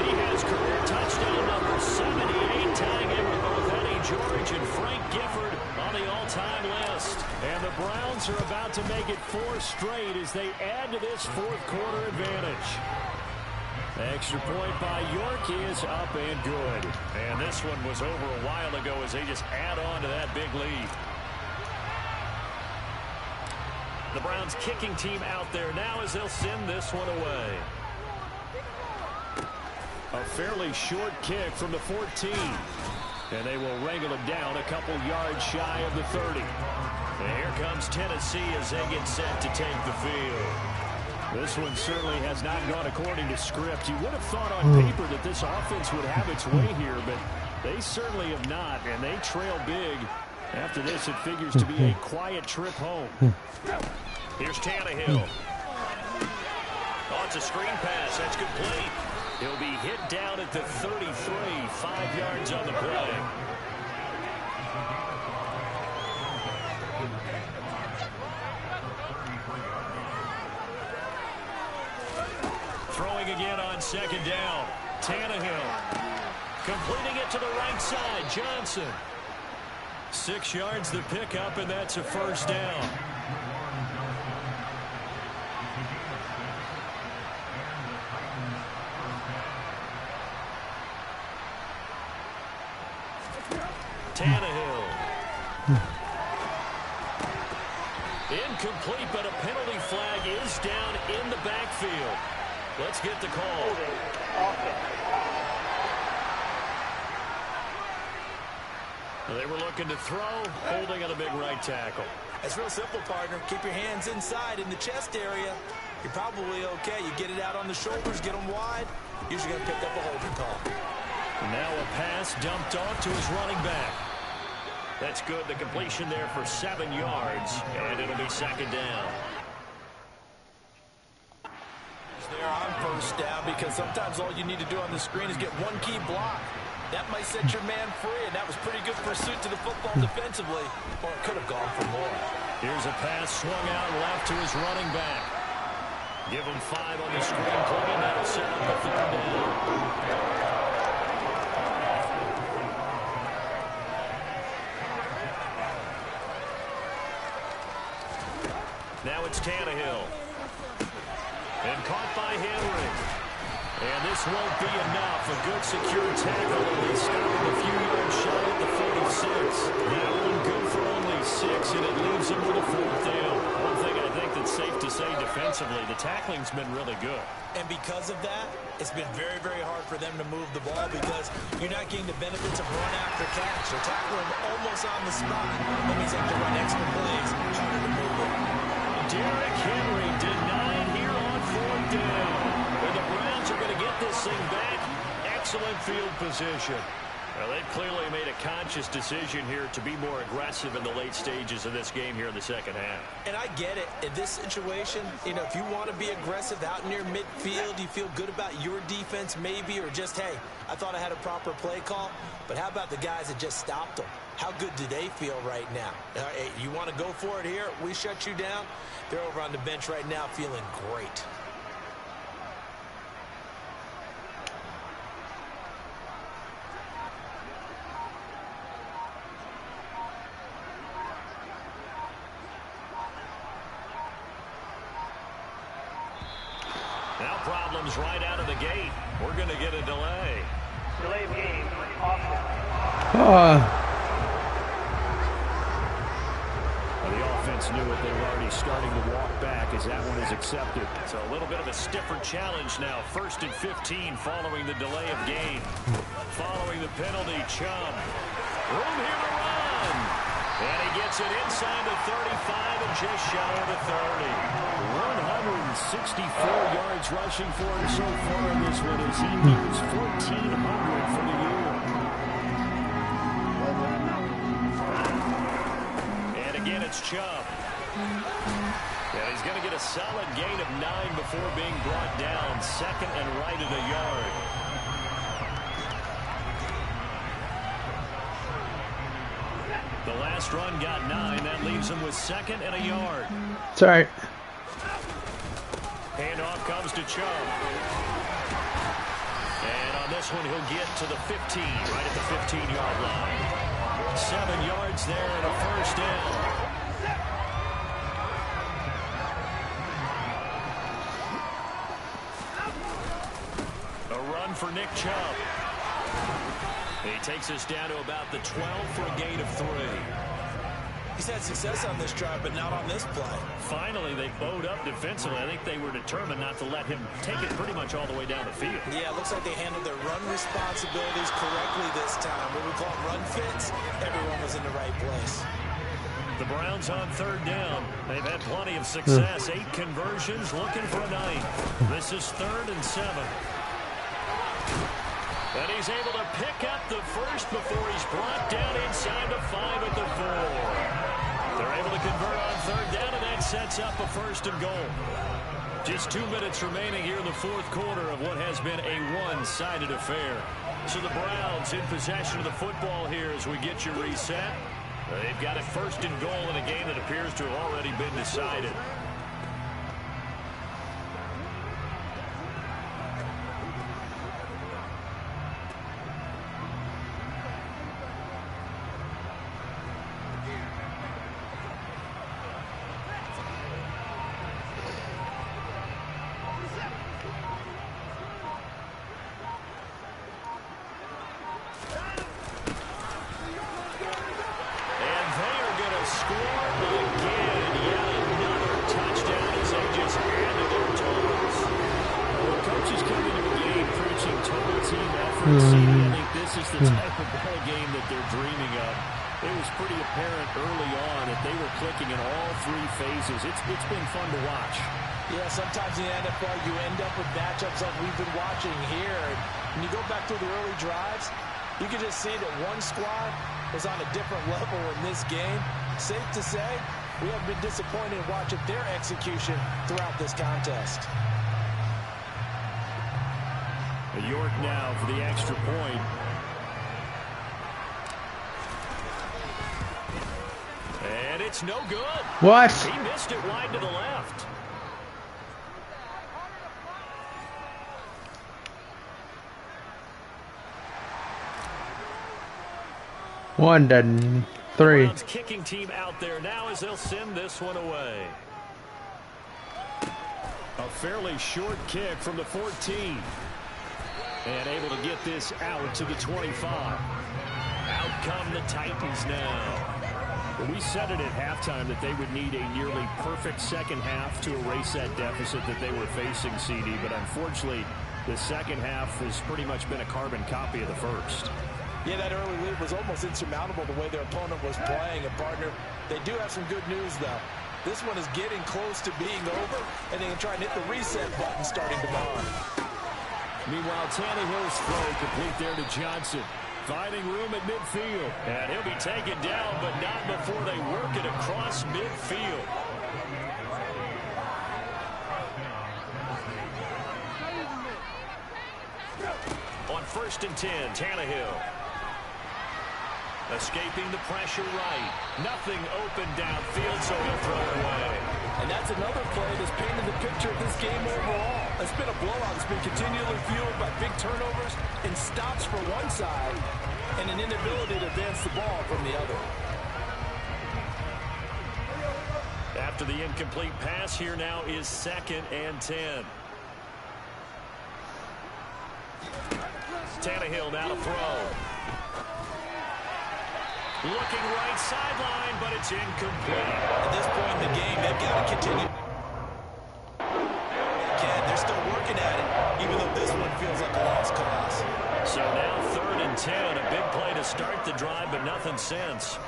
he has career touchdown number 78, tying him with both Eddie George and Frank Gifford on the all-time list. And the Browns are about to make it 4 straight as they add to this fourth-quarter advantage. Extra point by York is up and good. And this one was over a while ago as they just add on to that big lead. The Browns kicking team out there now as they'll send this one away. A fairly short kick from the 14. And they will wrangle it down a couple yards shy of the 30. And here comes Tennessee as they get set to take the field. This one certainly has not gone according to script. You would have thought on paper that this offense would have its way here, but they certainly have not, and they trail big. After this, it figures to be a quiet trip home. Here's Tannehill. Oh, it's a screen pass. That's complete. He'll be hit down at the 33, 5 yards on the play. Throwing again on second down. Tannehill completing it to the right side. Johnson. 6 yards the pickup, and that's a first down. Tannehill. Incomplete, but a penalty flag is down in the backfield. Let's get the call. They were looking to throw, holding on a big right tackle. It's real simple, partner. Keep your hands inside in the chest area. You're probably okay. You get it out on the shoulders, get them wide. Usually going to pick up a holding call. Now a pass dumped off to his running back. That's good. The completion there for 7 yards, and it'll be second down. They're on first down because sometimes all you need to do on the screen is get one key block. That might set your man free, and that was pretty good pursuit to the football defensively, or it could have gone for more. Here's a pass swung out left to his running back. Give him 5 on the screen play, and that'll set up the third down. Now it's Tannehill. And caught by Henry. And this won't be enough. A good secure tackle. And they stop him a few yards shy at the 46. That one good for only 6, and it leaves him with a fourth down. One thing I think that's safe to say defensively, the tackling's been really good. And because of that, it's been very, very hard for them to move the ball because you're not getting the benefits of run after catch. They're tackling almost on the spot. That means they have to run extra plays, harder to move it. Derrick Henry denied here on fourth down. And the Browns are going to get this thing back. Excellent field position. Well, they've clearly made a conscious decision here to be more aggressive in the late stages of this game here in the second half. And I get it. In this situation, you know, if you want to be aggressive out near midfield, you feel good about your defense maybe, or just, hey, I thought I had a proper play call. But how about the guys that just stopped them? How good do they feel right now? Hey, you want to go for it here? We shut you down. They're over on the bench right now feeling great. Now problems right out of the gate. We're going to get a delay. Delay of game. The offense knew it. They were already starting to walk back as that one is accepted. So a little bit of a stiffer challenge now. 1st and 15 following the delay of game. Following the penalty, Chubb. Room here to run. And he gets it inside the 35 and just shy of the 30. 164 yards rushing for him so far in this one as he nears 1,400 for the year. Chubb. And he's going to get a solid gain of 9 before being brought down. Second and right at a yard. The last run got 9. That leaves him with second and a yard. It's all right. Handoff comes to Chubb. And on this one, he'll get to the 15, right at the 15-yard line. 7 yards there and a first down. A run for Nick Chubb. He takes us down to about the 12 for a gain of 3. He's had success on this drive, but not on this play. Finally, they bowed up defensively. I think they were determined not to let him take it pretty much all the way down the field. Yeah, it looks like they handled their run responsibilities correctly this time. What we call run fits, everyone was in the right place. The Browns on third down. They've had plenty of success. 8 conversions, looking for a 9th. This is 3rd and 7. And he's able to pick up the first before he's brought down inside the 5 at the 4. They're able to convert on third down, and that sets up a 1st and goal. Just 2 minutes remaining here in the 4th quarter of what has been a one-sided affair. So the Browns in possession of the football here as we get you reset. They've got a 1st and goal in a game that appears to have already been decided. I think this is the type of ball game that they're dreaming of. It was pretty apparent early on that they were clicking in all 3 phases. It's been fun to watch. Yeah, sometimes in the NFL you end up with matchups like we've been watching here. When you go back through the early drives, you can just see that one squad was on a different level in this game. Safe to say, we have been disappointed in watching their execution throughout this contest. York now for the extra point. And it's no good. What? He missed it wide to the left. One to 3. Browns kicking team out there now as they'll send this one away. A fairly short kick from the 14. And able to get this out to the 25. Out come the Titans now. We said it at halftime that they would need a nearly perfect second half to erase that deficit that they were facing, CD. But unfortunately, the second half has pretty much been a carbon copy of the first. Yeah, that early lead was almost insurmountable the way their opponent was playing. And, partner, they do have some good news, though. This one is getting close to being over, and they can try and hit the reset button starting tomorrow. Meanwhile, Tannehill's throw complete there to Johnson. Finding room at midfield. And he'll be taken down, but not before they work it across midfield. On 1st and 10, Tannehill. Escaping the pressure right. Nothing open downfield, so he'll throw it away. And that's another play that's painted the picture of this game overall. It's been a blowout. It's been continually fueled by big turnovers and stops for one side and an inability to advance the ball from the other. After the incomplete pass, here now is 2nd and 10. Tannehill now to throw. Looking right sideline, but it's incomplete. At this point in the game, they've got to continue. They're still working at it, even though this one feels like a lost cause. So now 3rd and 10, a big play to start the drive, but nothing since.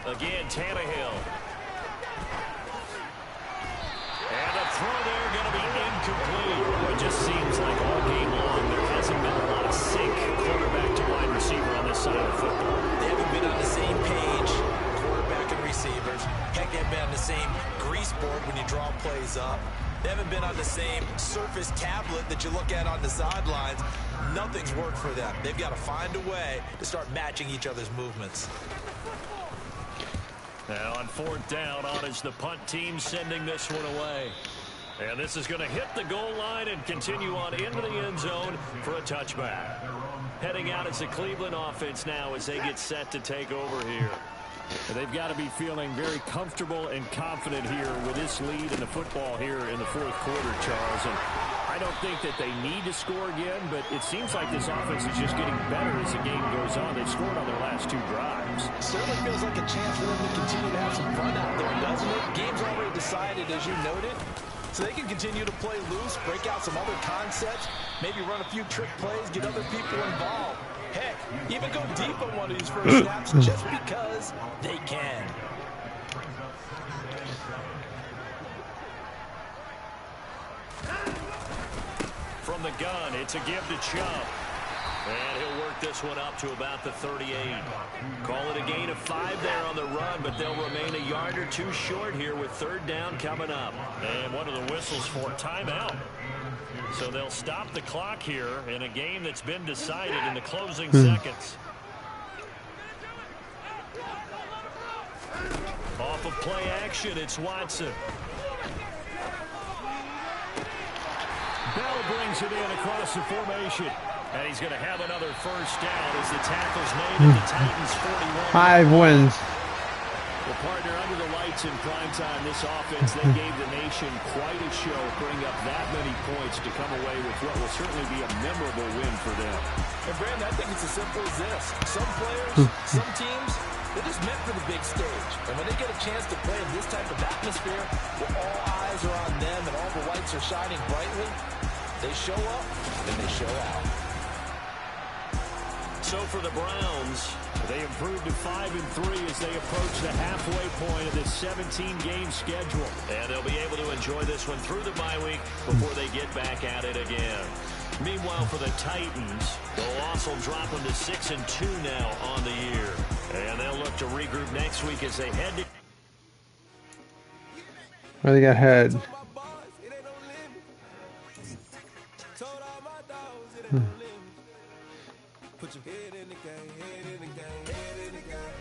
Again, Tannehill. And a throw there going to be incomplete. It just seems like all game long there hasn't been a lot of sync quarterback to wide receiver on this side of the football. They have amorphous tablet that you look at on the sidelines. Nothing's worked for them. They've got to find a way to start matching each other's movements. Now on 4th down, on is the punt team sending this one away. And this is going to hit the goal line and continue on into the end zone for a touchback. Heading out is the Cleveland offense now as they get set to take over here. And they've got to be feeling very comfortable and confident here with this lead in the football here in the 4th quarter, Charles. And I don't think that they need to score again, but it seems like this offense is just getting better as the game goes on. They've scored on their last 2 drives. Certainly feels like a chance for them to continue to have some fun out there, doesn't it? Game's already decided, as you noted. So they can continue to play loose, break out some other concepts, maybe run a few trick plays, get other people involved. Heck, even go deep on one of these first snaps just because they can. From the gun, it's a give to Chubb. And he'll work this one up to about the 38. Call it a gain of 5 there on the run, but they'll remain a yard or 2 short here with 3rd down coming up. And one of the whistles for timeout. So they'll stop the clock here in a game that's been decided in the closing seconds. Off of play action, it's Watson. Bell brings it in across the formation. And he's going to have another 1st down as the tackle's made at the Titans 41. 5 wins. Well, partner, under the lights in primetime, this offense, they gave the nation quite a show, bringing up that many points to come away with what will certainly be a memorable win for them. And, Brandon, I think it's as simple as this. Some players, some teams, they're just meant for the big stage. And when they get a chance to play in this type of atmosphere where all eyes are on them and all the lights are shining brightly, they show up and they show out. So for the Browns, they improved to 5-3 as they approach the halfway point of this 17-game schedule. And they'll be able to enjoy this one through the bye week before they get back at it again. Meanwhile, for the Titans, the loss will drop them to 6-2 now on the year. And they'll look to regroup next week as they head to... Where they got head? Put your head in the game, head in the game, head in the game.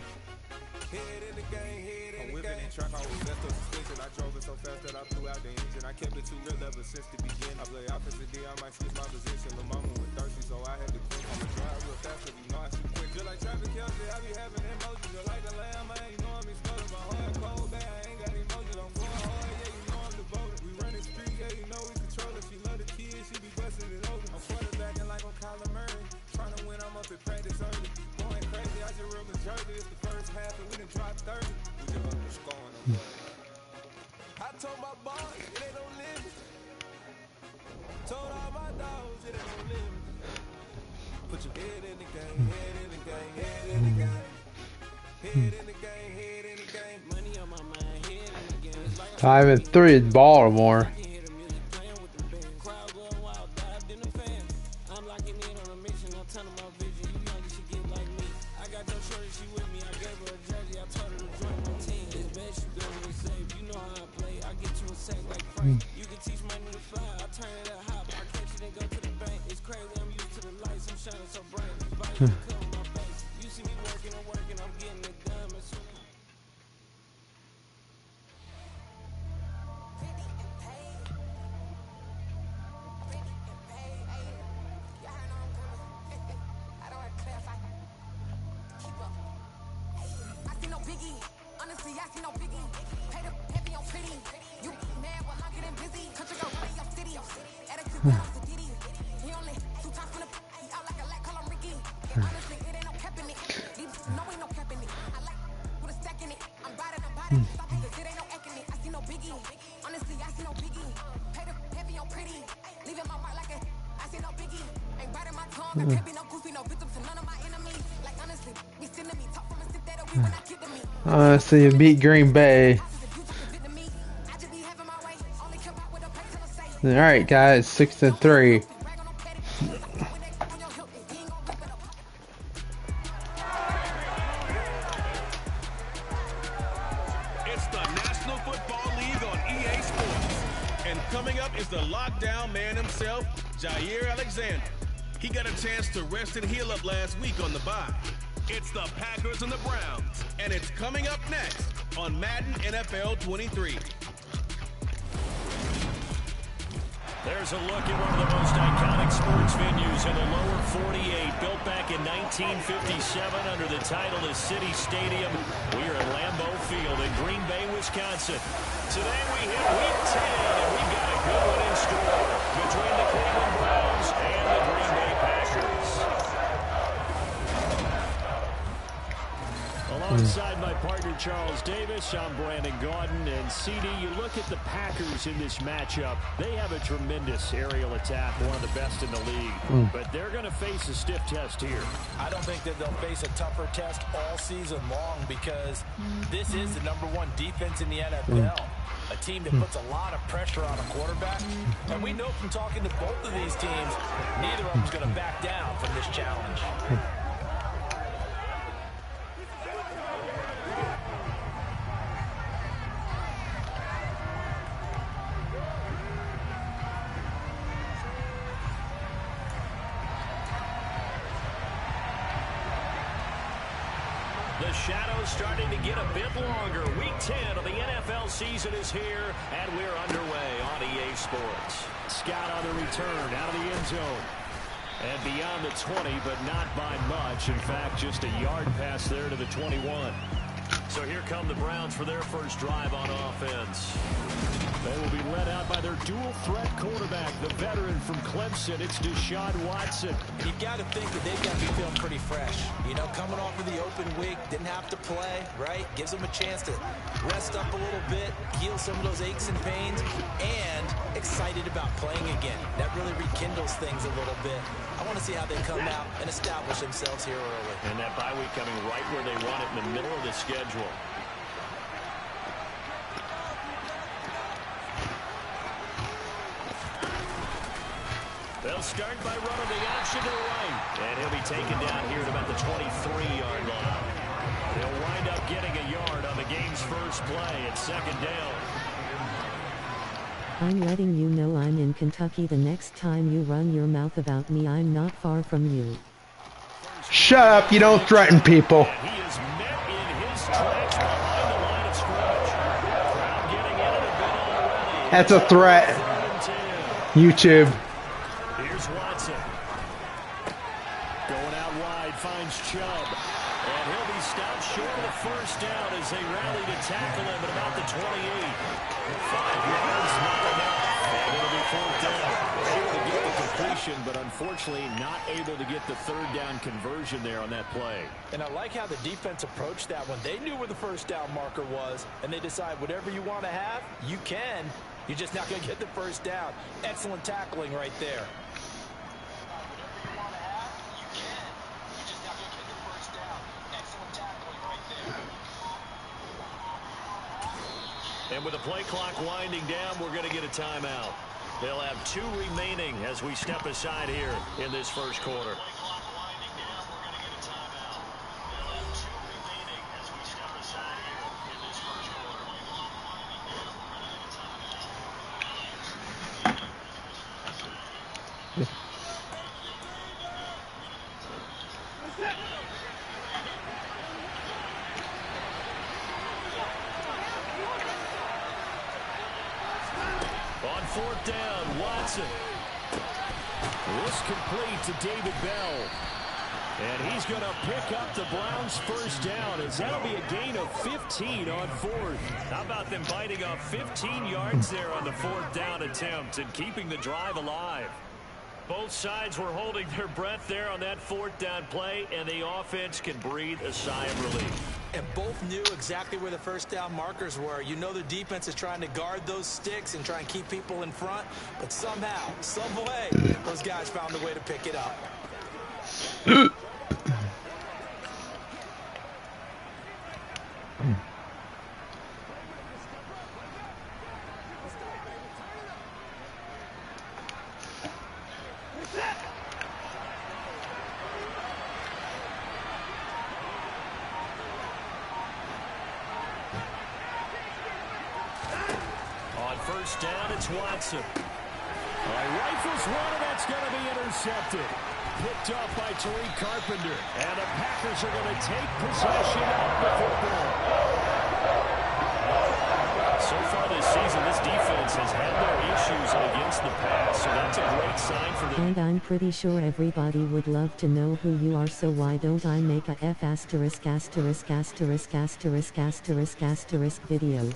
Head in the game, head in the game. I'm whipping and track, I was messed up suspension. I drove it so fast that I blew out the engine. I kept it too real ever since the beginning. I play offensive D, I might switch my position. Lil' mama was thirsty, so I had to quit. I'ma drive real fast, cause you know I shoot quick. Just like traffic Kelsey, I be having emojis. Just like the lamb, man, you know I'm exploding. My heart cold, bad, I ain't got emojis. I'm going hard, yeah, you know I'm devoted. We run the street, yeah, you know we control it. She love the kids, she be busting it open. I'm quarterbacking like I'm Kyler Murray. Trying to win, I'm up at practice early. Going crazy, I just real Jersey. It's the first half and we done dropped 30. We just up the scoring. I told my boss, it ain't no limit. Told all my dogs, it ain't no limit. Put your head in the game, head in the game, head in the game. Head in the game, head in the game. Money on my mind, head in the game. 5-3 is Baltimore. You can teach my new fly. I turn it up hot. I catch it and go to the bank. It's crazy. I'm used to the lights. I'm shining so bright. Body come on my face. You see me working and working. I'm getting it done. I see no biggie. Honestly, I see no biggie. Pay the heavy on pretty. You mad while I'm getting busy. Country go run in your city. Attitude down to Diddy. He only 2 times from the he out like a lack. Call him Ricky. Honestly, it ain't no cap in it. No, ain't no cap in it. I like with a stack in it. I'm riding. Stop it, 'cause it ain't no acting it. I see no biggie. Honestly, I see no biggie. Pay the heavy on pretty. Leaving my mark like a I see no biggie. Ain't biting my tongue. I can't be no goofy, no victim to none of my enemies. Like honestly, be sending me talk from a stick that we when I kick to me. So you beat Green Bay. All right, guys, 6-3. It's the National Football League on EA Sports. And coming up is the lockdown man himself, Jair Alexander. He got a chance to rest and heal up last week on the bye. It's the Packers and the Browns, and it's coming up next on Madden NFL 23. There's a look at one of the most iconic sports venues in the lower 48, built back in 1957 under the title of City Stadium. We are at Lambeau Field in Green Bay, Wisconsin. Today we hit Week 10, and we've got a good one in store between the Cleveland Browns and the Green Bay Packers. Alongside my partner Charles Davis, I'm Brandon Gaudin, and CD, you look at the Packers in this matchup. They have a tremendous aerial attack, one of the best in the league, but they're going to face a stiff test here. I don't think that they'll face a tougher test all season long because this is the #1 defense in the NFL. A team that puts a lot of pressure on a quarterback. And we know from talking to both of these teams, neither of them's going to back down from this challenge. The shadow's starting to get a bit longer. Week 10 of the NFL season is here, and we're underway on EA Sports. Scout on the return out of the end zone. And beyond the 20, but not by much. In fact, just a yard pass there to the 21. So here come the Browns for their first drive on offense. They will be led out by their dual-threat quarterback, the veteran from Clemson. It's Deshaun Watson. You've got to think that they've got to be feeling pretty fresh. You know, coming off of the open week, didn't have to play, right? Gives them a chance to rest up a little bit, heal some of those aches and pains, and excited about playing again. That really rekindles things a little bit. I want to see how they come out and establish themselves here early. And that bye week coming right where they want it, in the middle of the schedule. They'll start by running the option to the right. And he'll be taken down here at about the 23-yard line. He'll wind up getting a yard on the game's first play at second down. I'm letting you know I'm in Kentucky. The next time you run your mouth about me, I'm not far from you. Shut up, you don't threaten people. He is met in his tracks behind the line of scrimmage. Crowd getting in it a bit already. That's a threat. YouTube. Here's Watson. Going out wide, finds Chubb. And he'll be stopped short of the first down as they rally to tackle him at about the 28. 5 yards, not enough. And it'll be fourth down. Able to get the completion, but unfortunately not able to get the third down conversion there on that play. And I like how the defense approached that one. They knew where the first down marker was, and they decide whatever you want to have, you can. You're just not going to get the first down. Excellent tackling right there. And with the play clock winding down, we're going to get a timeout. They'll have 2 remaining as we step aside here in this first quarter. On fourth down, Watson. This complete to David Bell. And he's going to pick up the Browns' first down, as that'll be a gain of 15 on fourth. How about them biting off 15 yards there on the fourth down attempt and keeping the drive alive? Both sides were holding their breath there on that fourth down play, and the offense can breathe a sigh of relief. And both knew exactly where the first down markers were. You know the defense is trying to guard those sticks and try and keep people in front, but somehow, some way, those guys found a way to pick it up. On first down, it's Watson. Rifles one, and that's going to be intercepted. Picked off by Tariq Carpenter. And the Packers are going to take possession of the football. So far this season, this defense has had their issues against the pass, so that's a great sign for them. And I'm pretty sure everybody would love to know who you are, so why don't I make a F asterisk asterisk asterisk asterisk asterisk asterisk video?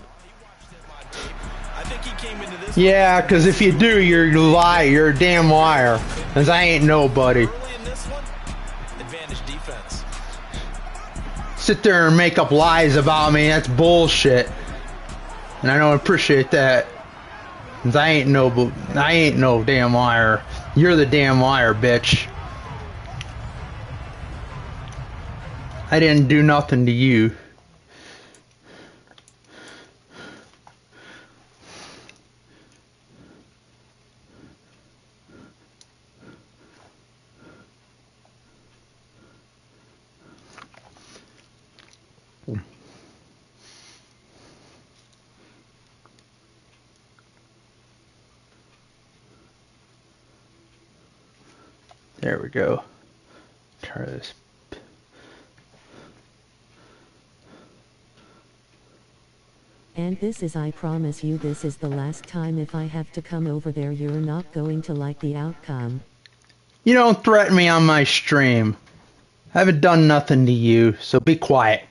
I think he came into this. Yeah, because if you do, you're a liar. You're a damn liar. Because I ain't nobody. Early in this one, advantage defense. Sit there and make up lies about me. That's bullshit. And I don't appreciate that. 'Cause I ain't no damn liar. You're the damn liar, bitch. I didn't do nothing to you. There we go. Try this. And this is, I promise you, this is the last time. If I have to come over there, you're not going to like the outcome. You don't threaten me on my stream. I haven't done nothing to you, so be quiet.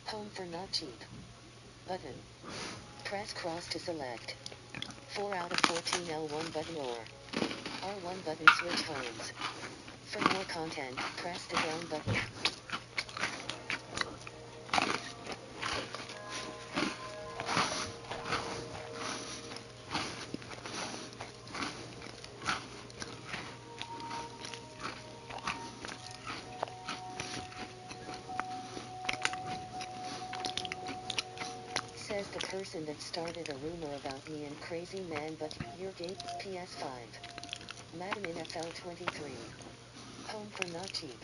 Home for not cheap. Button. Press cross to select. 4 out of 14 L1 button or R1 button, switch homes. For more content, press the down button. Says the person that started a rumor about me and Crazy Man, but you're gay. PS5. Madden NFL 23. Home for not cheap.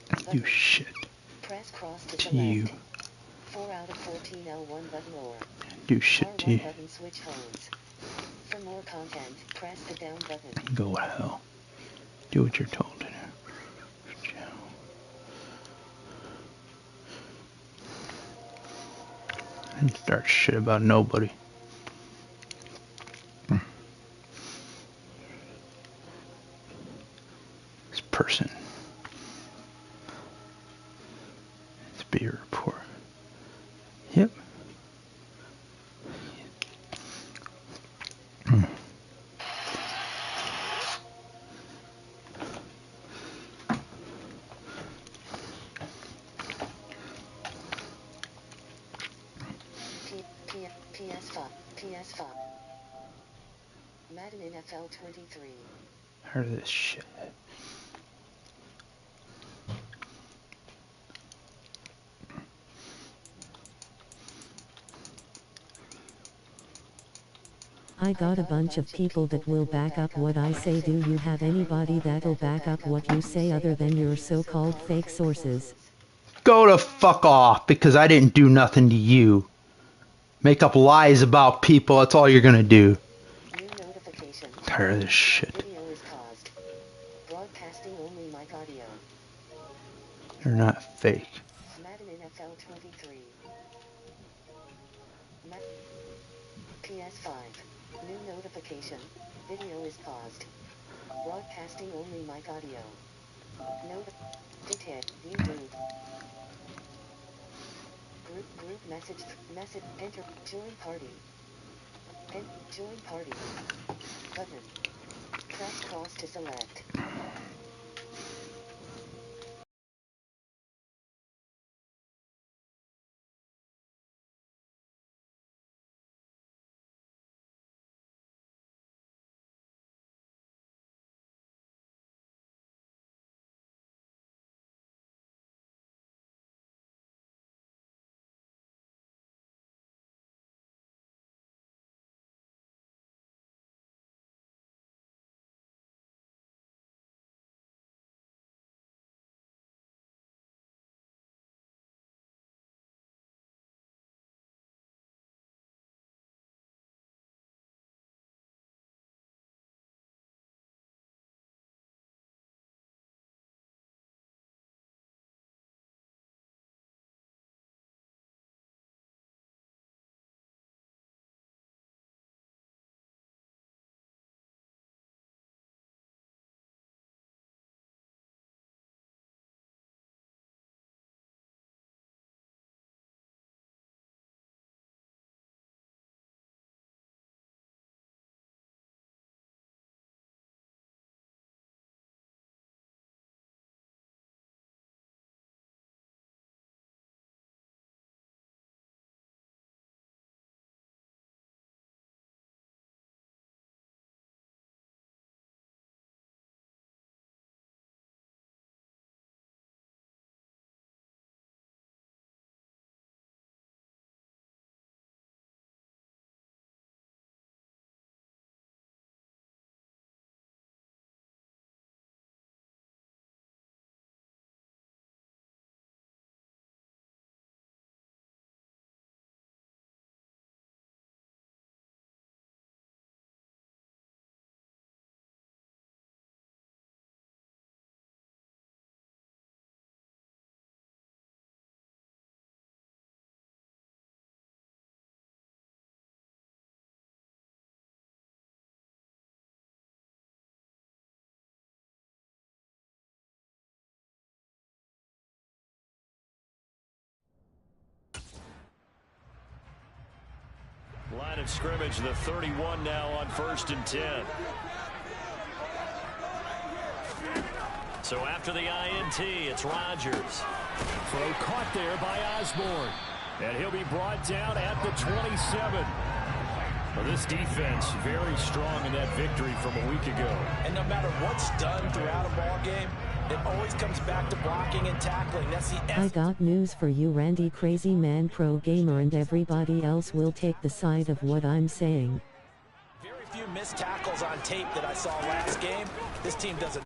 Button. You shit. Press cross to To select. you. 4 out of 14 L1 button or Do shit to R1 you. button, switch homes. For more content, press the down button. Go to hell. Do what you're told to do. And start shit about nobody. This person. It's be a report. Yep. PS5. Madden NFL 23. Heard of this shit. I got a bunch of people that will back up what I say. Do you have anybody that'll back up what you say other than your so-called fake sources? Go to fuck off, because I didn't do nothing to you. Make up lies about people, that's all you're gonna do. New notification. Tired of this shit. Video is paused. Broadcasting only mic audio. They're not fake. Madden NFL 23. PS5. New notification. Video is paused. Broadcasting only mic audio. Note. Detail. View group. Group message. Enter. Join party. Join party. Button. Press cross to select. of scrimmage, the 31 now on 1st and 10. So after the INT, it's Rodgers. Throw caught there by Osborne. And he'll be brought down at the 27. Well, this defense very strong in that victory from a week ago. And no matter what's done throughout a ball game, it always comes back to blocking and tackling. That's the essence. I got news for you, Randy Crazy Man Pro Gamer, and everybody else will take the side of what I'm saying. Very few missed tackles on tape that I saw last game. This team doesn't.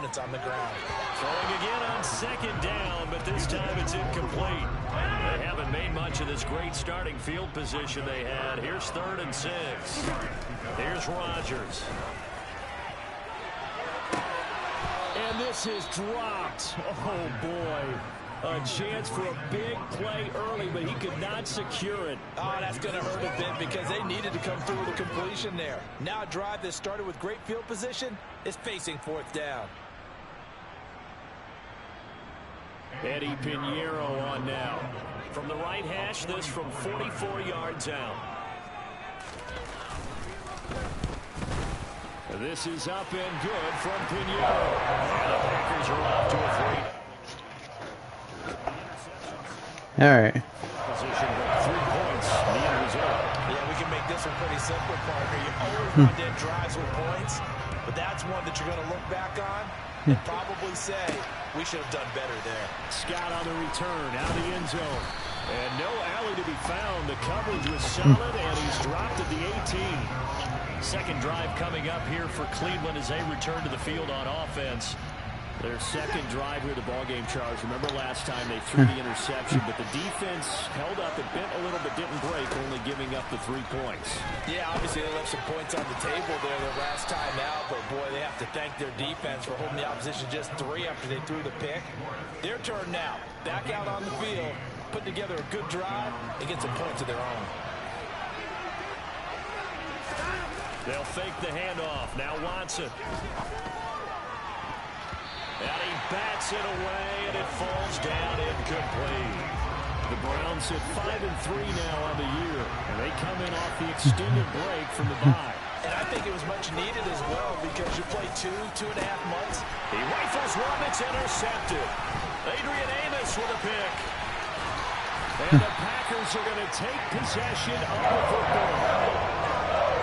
opponents on the ground. Throwing again on second down, but this time it's incomplete. They haven't made much of this great starting field position they had. Here's 3rd and 6. Here's Rodgers. And this is dropped. Oh, boy. A chance for a big play early, but he could not secure it. Oh, that's going to hurt a bit because they needed to come through with a completion there. Now a drive that started with great field position is facing 4th down. Eddie Pinheiro on now. From the right hash, this from 44 yards out. This is up and good from Pinheiro. And the Packers are off to a 3. All right. Position with 3 points. The end result. Yeah, we can make this one pretty simple, partner. You always want to end drives with points, but that's one that you're going to look back on and probably say, we should have done better there. Scott on the return, out of the end zone. And no alley to be found. The coverage was solid, and he's dropped at the 18. Second drive coming up here for Cleveland as they return to the field on offense. Their second drive here of the ballgame, Charles. Remember last time they threw the interception, but the defense held up. It bent a little but didn't break, only giving up the 3 points. Yeah, obviously they left some points on the table there the last time out, but boy, they have to thank their defense for holding the opposition just 3 after they threw the pick. Their turn now. Back out on the field, putting together a good drive and get some points of their own. They'll fake the handoff. Now Watson. And he bats it away, and it falls down incomplete. The Browns at 5-3 now on the year, and they come in off the extended break from the bye. And I think it was much needed as well because you play 2.5 months. He rifles one that's intercepted. Adrian Amos with a pick. And the Packers are going to take possession of the football.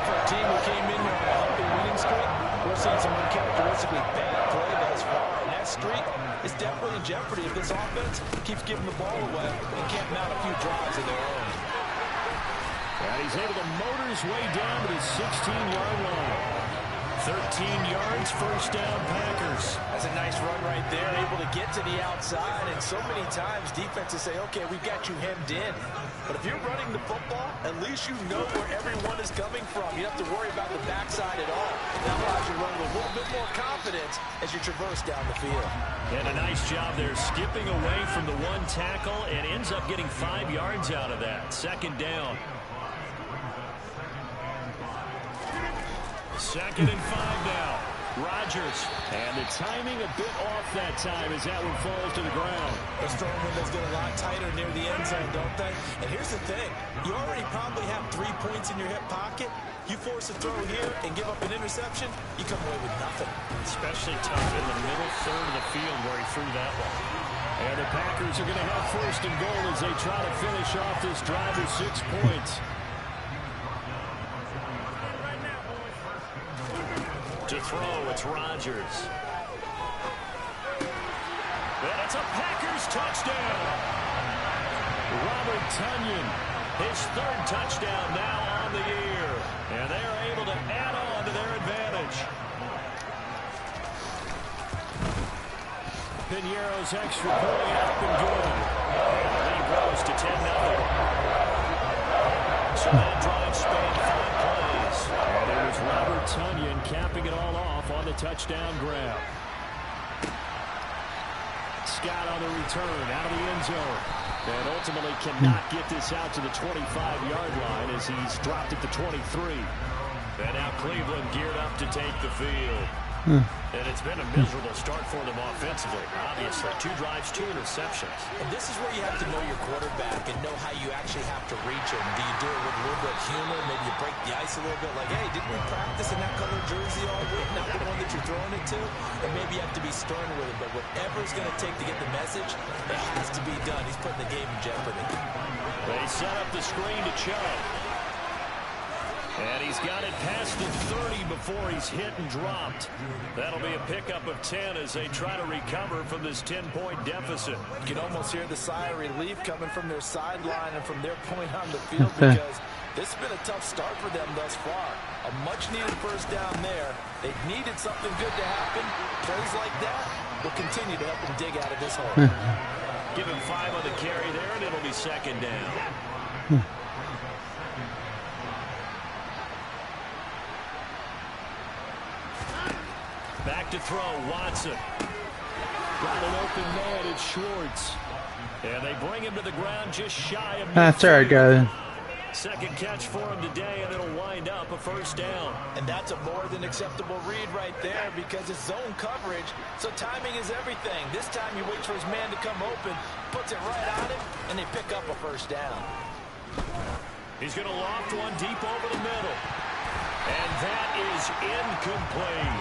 For a team who came in here on a healthy winning streak, we're seeing some uncharacteristically bad play thus far. And that streak is definitely in jeopardy if this offense keeps giving the ball away and can't mount a few drives of their own. And he's able to motor his way down to the 16-yard line. 13 yards, first down, Packers. That's a nice run right there, able to get to the outside. And so many times defenses say, okay, we've got you hemmed in. But if you're running the football, at least you know where everyone is coming from. You don't have to worry about the backside at all. That allows you to run with a little bit more confidence as you traverse down the field. And a nice job there, skipping away from the one tackle and ends up getting 5 yards out of that. Second down. 2nd and 5 now. Rodgers. And the timing a bit off that time as that one falls to the ground. The strong windows get a lot tighter near the end zone, don't they? And here's the thing. You already probably have 3 points in your hip pocket. You force a throw here and give up an interception, you come away with nothing. Especially tough in the middle third of the field where he threw that one. And the Packers are going to have 1st and goal as they try to finish off this drive with 6 points. To throw, it's Rodgers. And it's a Packers touchdown. Robert Tonyan, his 3rd touchdown now on the year. And they are able to add on to their advantage. Pinheiro's extra point up and good. And the lead grows to 10-0. So that drive spanned 5 plays. And it was Robert Tonyan capping it all off on the touchdown grab. Scott on the return, out of the end zone. And ultimately cannot get this out to the 25-yard line as he's dropped at the 23. And now Cleveland geared up to take the field. And it's been a miserable start for them offensively. Obviously, 2 drives, 2 interceptions. And this is where you have to know your quarterback and know how you actually have to reach him. Do you do it with a little bit of humor? Maybe you break the ice a little bit like, hey, didn't we practice in that colored jersey all week? Not the one that you're throwing it to? And maybe you have to be stern with it. But whatever it's going to take to get the message, it has to be done. He's putting the game in jeopardy. They set up the screen to Chubb. And he's got it past the 30 before he's hit and dropped. That'll be a pickup of 10 as they try to recover from this 10-point deficit. You can almost hear the sigh of relief coming from their sideline and from their point on the field because This has been a tough start for them thus far. A much-needed first down there. They needed something good to happen. Plays like that will continue to help them dig out of this hole. Give him 5 on the carry there, and it'll be second down. Back to throw, Watson. Got an open man, it's Schwartz. And they bring him to the ground just shy of That's all right, guys. Second catch for him today, and it'll wind up a first down. And that's a more than acceptable read right there because it's zone coverage, so timing is everything. This time you wait for his man to come open, puts it right on him, and they pick up a first down. He's going to loft one deep over the middle. And that is incomplete.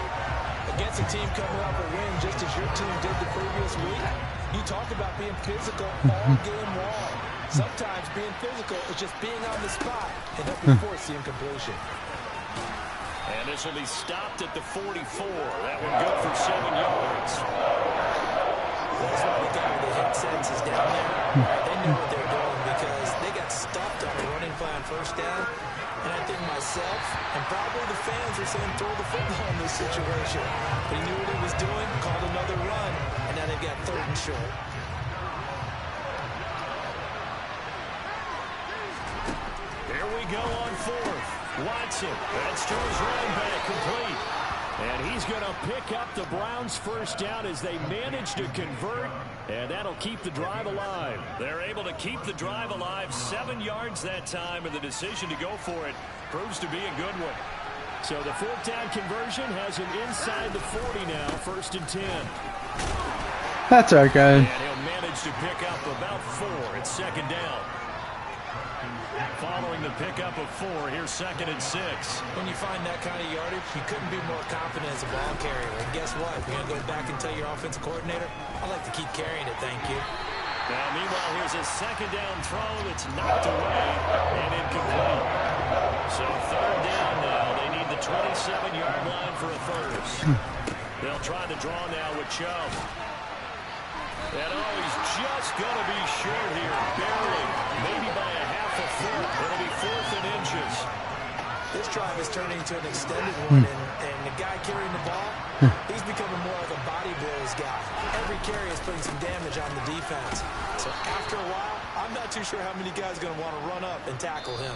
Against a team coming off a win just as your team did the previous week, you talk about being physical all game long. Sometimes being physical is just being on the spot and helping force the incompletion. And this will be stopped at the 44. That one good for 7 yards. That's why the guy with the headsets is down there. They know what they're doing because they got stuffed on a running play on first down. And I think myself and probably the fans are saying throw the football in this situation. But he knew what he was doing, called another run, and now they've got 3rd and short. Here we go on 4th. Watson, that's to his running back, complete. And he's going to pick up the Browns' first down as they manage to convert, and that'll keep the drive alive. They're able to keep the drive alive, 7 yards that time, and the decision to go for it proves to be a good one. So the 4th down conversion has him inside the 40 now, 1st and 10. That's all right, guys. And he'll manage to pick up about 4 at 2nd down. Following the pickup of 4, here's 2nd and 6. When you find that kind of yardage, you couldn't be more confident as a ball carrier. And guess what? You're going to go back and tell your offensive coordinator, I'd like to keep carrying it, thank you. Now, meanwhile, here's a 2nd down throw that's knocked away and incomplete. So 3rd down now. They need the 27-yard line for a first. They'll try the draw now with Chubb. And he's just going to be short here, barely, maybe by a half a foot. It'll be 4th and inches. This drive is turning into an extended one, and the guy carrying the ball, he's becoming more like a body blows guy. Every carry is putting some damage on the defense. So after a while, I'm not too sure how many guys are going to want to run up and tackle him.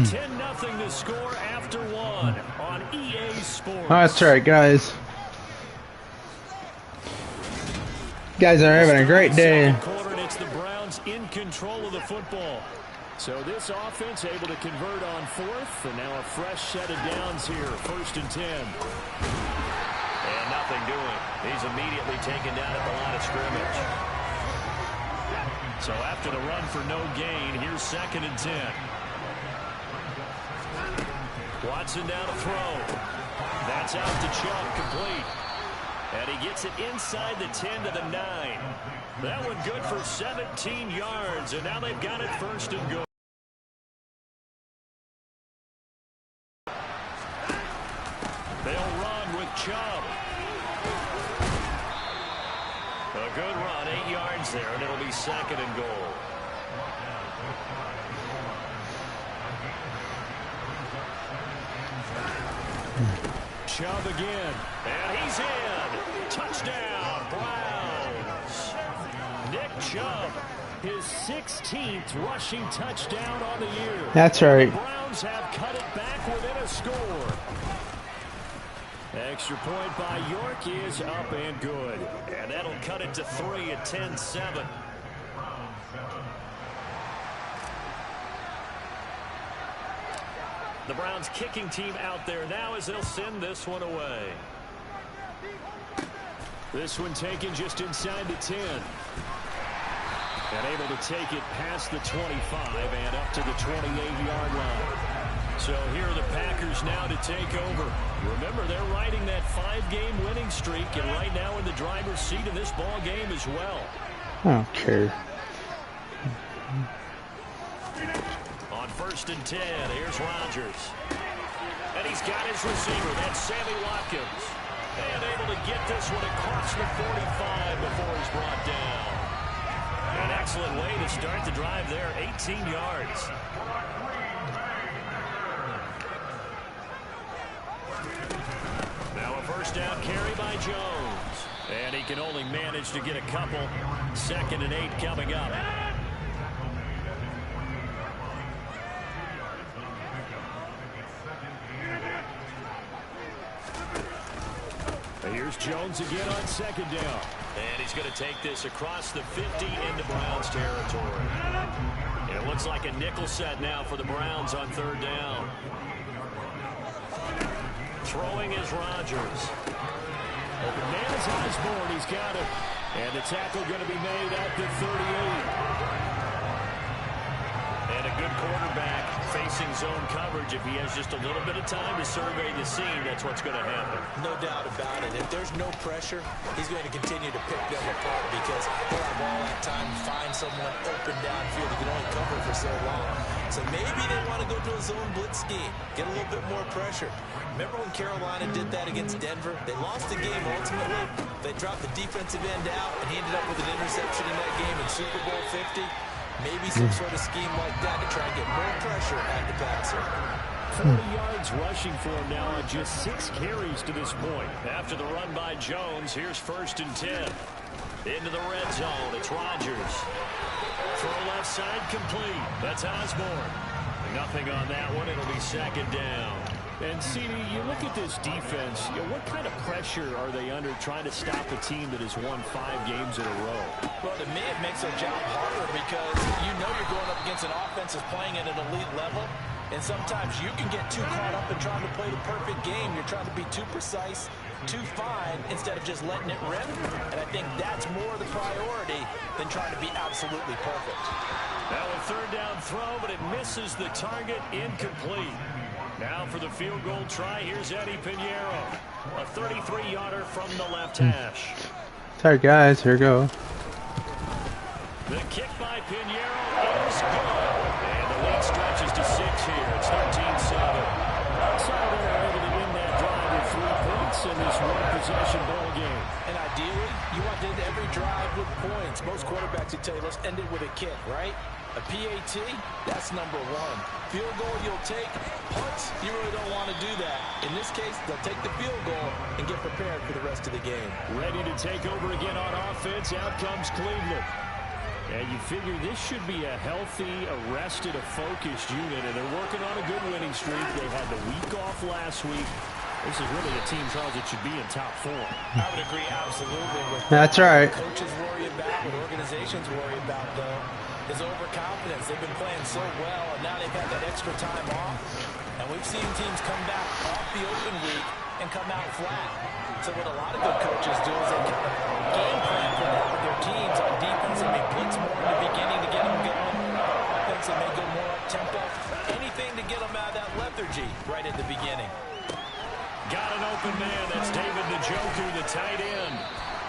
10-0 to score after 1 on EA Sports. Oh, that's right, guys. You guys are having a great day. Quarter, and it's the Browns in control of the football. So this offense able to convert on 4th, and now a fresh set of downs here, 1st and 10. And nothing doing. He's immediately taken down at the line of scrimmage. So after the run for no gain, here's 2nd and 10. Watson down to throw. That's out to Chubb, complete. And he gets it inside the 10 to the 9. That one good for 17 yards, and now they've got it 1st and goal. They'll run with Chubb. A good run, 8 yards there, and it'll be 2nd and goal. Chubb again, and he's in. Touchdown, Browns. Nick Chubb, his 16th rushing touchdown on the year. That's right. The Browns have cut it back within a score. Extra point by York is up and good. And that'll cut it to 3 at 10-7. The Browns kicking team out there now as they'll send this one away. This one taken just inside the 10. And able to take it past the 25 and up to the 28-yard line. So here are the Packers now to take over. Remember, they're riding that 5-game winning streak, and right now in the driver's seat of this ball game as well. I don't care. On 1st and 10, here's Rodgers. And he's got his receiver. That's Sammy Watkins. And able to get this one across the 45 before he's brought down. An excellent way to start the drive there, 18 yards. first down carry by Jones. And he can only manage to get a couple. 2nd and 8 coming up. Here's Jones again on 2nd down. And he's going to take this across the 50 into Browns territory. And it looks like a nickel set now for the Browns on 3rd down. Throwing is Rodgers. Open man is Osborne. He's got it. And the tackle going to be made at the 38. And a good quarterback facing zone coverage. If he has just a little bit of time to survey the scene, that's what's going to happen. No doubt about it. If there's no pressure, he's going to continue to pick them apart because he'll have all that time to find someone open downfield. He can only cover for so long. So maybe they want to go to a zone blitz scheme, get a little bit more pressure. Remember when Carolina did that against Denver? They lost the game ultimately. They dropped the defensive end out, and he ended up with an interception in that game in Super Bowl 50. Maybe some sort of scheme like that to try and get more pressure at the passer. 40 yards rushing for him now on just 6 carries to this point. After the run by Jones, here's 1st and 10. Into the red zone, it's Rodgers. Throw left side complete. That's Osborne. Nothing on that one. It'll be 2nd down. And, CD, you look at this defense, what kind of pressure are they under trying to stop a team that has won 5 games in a row? Well, to me, it makes their job harder because you know you're going up against an offense that's playing at an elite level, and sometimes you can get too caught up in trying to play the perfect game. You're trying to be too precise, too fine, instead of just letting it rip. And I think that's more the priority than trying to be absolutely perfect. Now a 3rd down throw, but it misses the target, incomplete. Now for the field goal try, here's Eddie Pinheiro. A 33-yarder from the left hash. Sorry guys, here we go. The kick by Pinheiro is good. And the lead stretches to 6 here. It's 13-7. Outside they're able to win that drive with 3 points in this one-possession ball game. And ideally, you want to end every drive with points. Most quarterbacks would tell you, let's end it with a kick, right? A PAT, that's number 1. Field goal you'll take. Punts, you really don't want to do that. In this case, they'll take the field goal and get prepared for the rest of the game. Ready to take over again on offense. Out comes Cleveland. And you figure this should be a healthy, arrested, a focused unit. And they're working on a good winning streak. They had the week off last week. This is really a team, Charles, that should be in top 4. I would agree absolutely with That's right. What coaches worry about, what organizations worry about, though, is overconfidence. They've been playing so well, and now they've had that extra time off. And we've seen teams come back off the open week and come out flat. So what a lot of good coaches do is they kind of game plan for that with their teams. On defense, they may blitz more in the beginning to get them going. Offense, they may go more up-tempo. Anything to get them out of that lethargy right at the beginning. Got an open man. That's David Njoku, the tight end.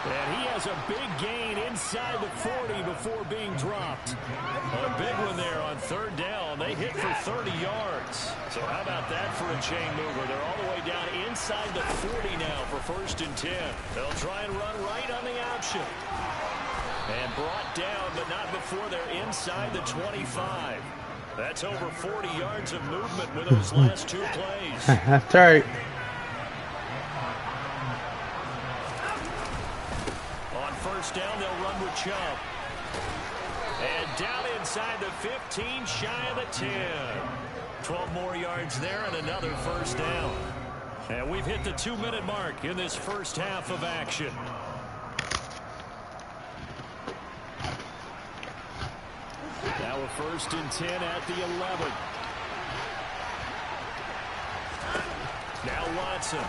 And he has a big gain inside the 40 before being dropped. A big one there on 3rd down. They hit for 30 yards. So how about that for a chain mover? They're all the way down inside the 40 now for 1st and 10. They'll try and run right on the option. And brought down, but not before they're inside the 25. That's over 40 yards of movement with those last 2 plays. That's right. First down, they'll run with Chubb. And down inside the 15, shy of the 10. 12 more yards there and another 1st down. And we've hit the 2-minute mark in this first half of action. Now a 1st and 10 at the 11. Now Watson.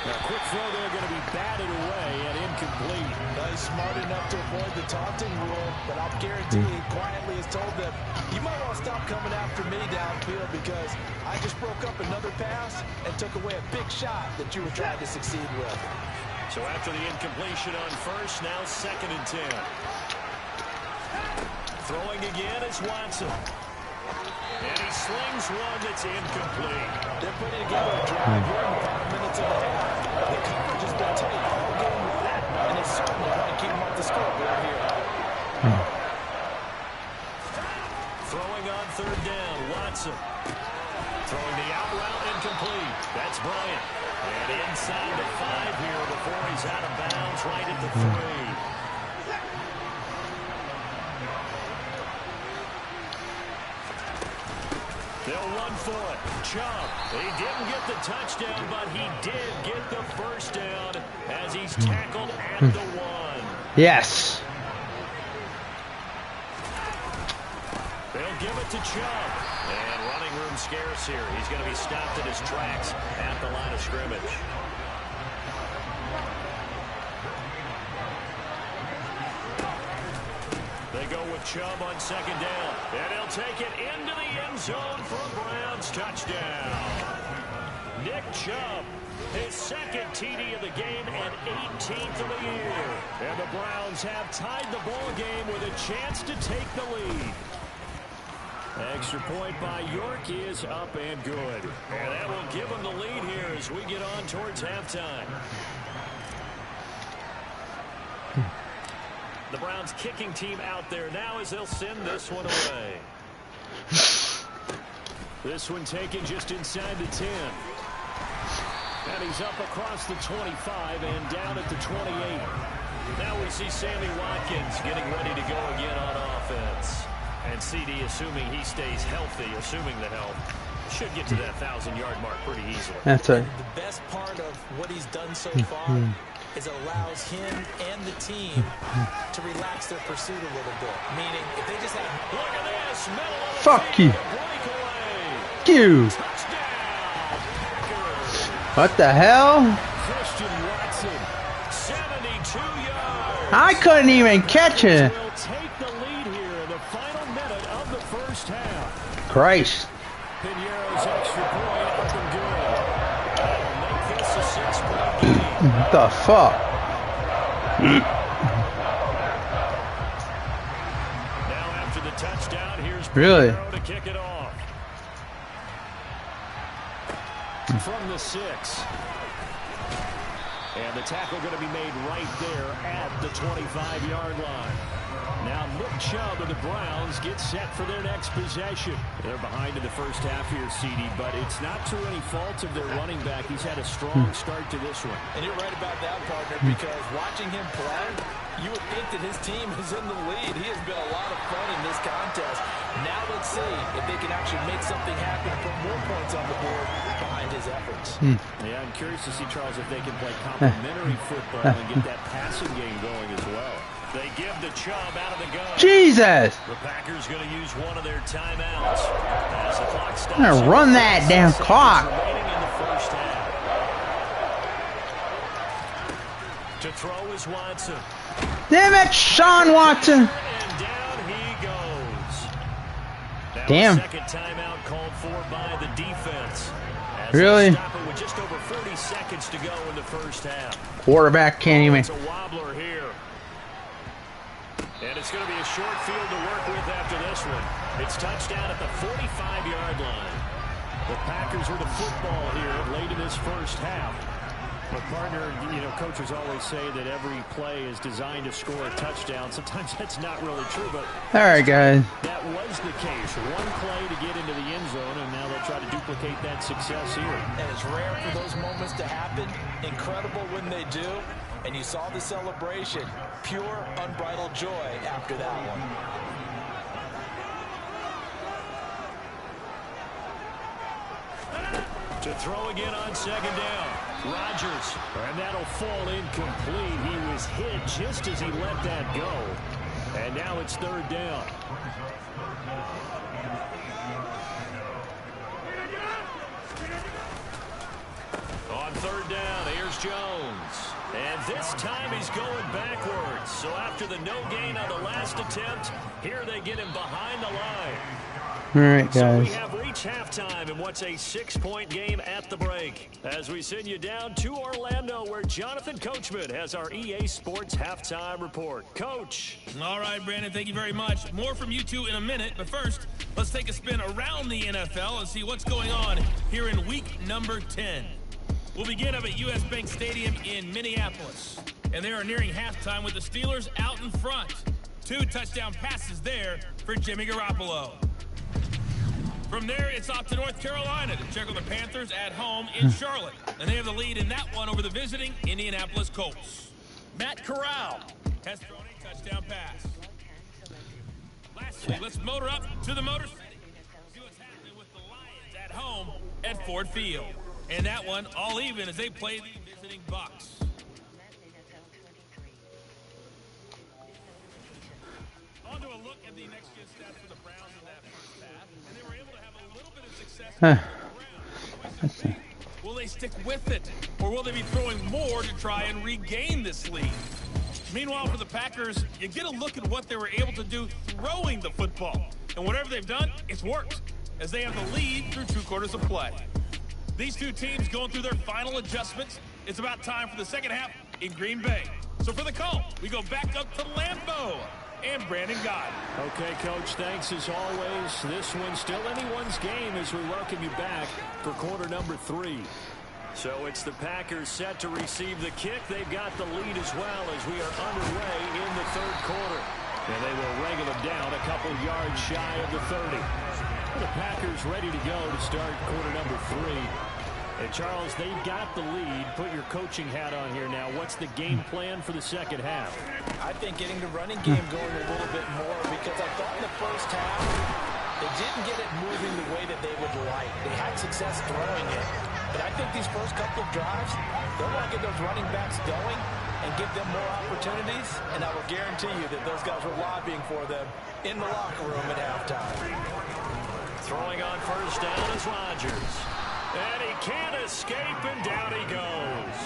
A quick throw there going to be batted away and incomplete. He's smart enough to avoid the taunting rule, but I'll guarantee he quietly has told them, you might want to stop coming after me downfield because I just broke up another pass and took away a big shot that you were trying to succeed with. So after the incompletion on 1st, now 2nd and 10. Throwing again is Watson. And he slings one that's incomplete. They're putting together a drive here in the final minutes of the half. The coverage has been tight all game long, and they certainly want to keep them off the scoreboard here. Throwing on 3rd down, Watson. Throwing the out route incomplete. That's Bryant. And inside the 5 here before he's out of bounds right at the 3. They'll run for it. Chubb. He didn't get the touchdown, but he did get the first down as he's tackled at the 1. Yes. They'll give it to Chubb. And running room scarce here. He's going to be stopped in his tracks at the line of scrimmage. They go with Chubb on second down. And he'll take it into the end zone for a Browns touchdown. Nick Chubb, his second TD of the game and 18th of the year. And the Browns have tied the ball game with a chance to take the lead. Extra point by York is up and good. And that will give them the lead here as we get on towards halftime. The Browns kicking team out there now as they'll send this one away. This one taken just inside the 10. And he's up across the 25 and down at the 28. Now we see Sammy Watkins getting ready to go again on offense. And CD, assuming he stays healthy, assuming the health, should get to that 1,000-yard mark pretty easily. That's it. The best part of what he's done so far is it allows him and the team to relax their pursuit a little bit. Meaning, if they just have... Look at this! Middle of the Fuck you. breakaway. You. What the hell? Christian Watson, 72 yards. I couldn't even catch it. Will take the lead here in the final minute of the first half. Christ. Piñeiro's extra point up and good. That'll make this a 6-point game. What the fuck? Now after the touchdown, here's Really? Piñeiro to kick it off. From the 6. And the tackle going to be made right there at the 25-yard line. Now Nick Chubb of the Browns gets set for their next possession. They're behind in the first half here, CD, but it's not through any fault of their running back. He's had a strong start to this one. And you're right about that, partner, because watching him play, you would think that his team is in the lead. He has been a lot of fun in this contest. Now let's see if they can actually make something happen and put more points on the board behind his efforts. Yeah, I'm curious to see, Charles, if they can play complementary football and get that passing game going as well. They give the Chubb out of the gun. Jesus! The Packers going to use one of their timeouts as the clock stops. I'm gonna run that damn clock. Remaining in the first half. To throw is Watson. Damn it, Sean Watson! And down he goes. Now Damn. A second timeout called for by the defense. As Really? they stop it with just over 40 seconds to go in the first half. Quarterback can't even. It's a wobbler here. And it's going to be a short field to work with after this one. It's touchdown at the 45-yard line. The Packers with the football here late in this first half. But partner, you know, coaches always say that every play is designed to score a touchdown. Sometimes that's not really true, but All right, guys. that was the case. One play to get into the end zone, and now they'll try to duplicate that success here. And it's rare for those moments to happen. Incredible when they do. And you saw the celebration. Pure, unbridled joy after that one. To throw again on second down. Rodgers. And that'll fall incomplete. He was hit just as he let that go. And now it's third down. On third down, here's Jones. And this time he's going backwards. So after the no gain on the last attempt, here they get him behind the line. All right, So we guys. have reached halftime in what's a 6-point game at the break. As we send you down to Orlando, where Jonathan Coachman has our EA Sports halftime report. Coach. All right, Brandon, thank you very much. More from you two in a minute, but first, let's take a spin around the NFL and see what's going on here in week number 10. We'll begin up at US Bank Stadium in Minneapolis, and they are nearing halftime with the Steelers out in front. 2 touchdown passes there for Jimmy Garoppolo. From there, it's off to North Carolina to check on the Panthers at home in Charlotte. and they have the lead in that one over the visiting Indianapolis Colts. Matt Corral has thrown a touchdown pass. Lastly, let's motor up to the Motor City. See what's happening with the Lions at home at Ford Field. And that one all even as they play the visiting Bucks. On to a look at the next-gen stats for the Browns in that first half, and they were able to have a little bit of success. Will they stick with it, or will they be throwing more to try and regain this lead? Meanwhile, for the Packers, you get a look at what they were able to do throwing the football. And whatever they've done, it's worked, as they have the lead through 2 quarters of play. These two teams going through their final adjustments. It's about time for the second half in Green Bay. So for the call, we go back up to Lambeau and Brandon Guy. Okay, Coach, thanks as always. This one's still anyone's game as we welcome you back for quarter number 3. So it's the Packers set to receive the kick. They've got the lead as well as we are underway in the 3rd quarter. And they will wrangle them down a couple yards shy of the 30. The Packers ready to go to start quarter number 3. And Charles, they've got the lead. Put your coaching hat on here now. What's the game plan for the second half? I think getting the running game going a little bit more, because I thought in the first half they didn't get it moving the way that they would like. They had success throwing it, but I think these first couple of drives, they'll want to get those running backs going and give them more opportunities, and I will guarantee you that those guys were lobbying for them in the locker room at halftime. Throwing on first down is Rodgers. And he can't escape, and down he goes.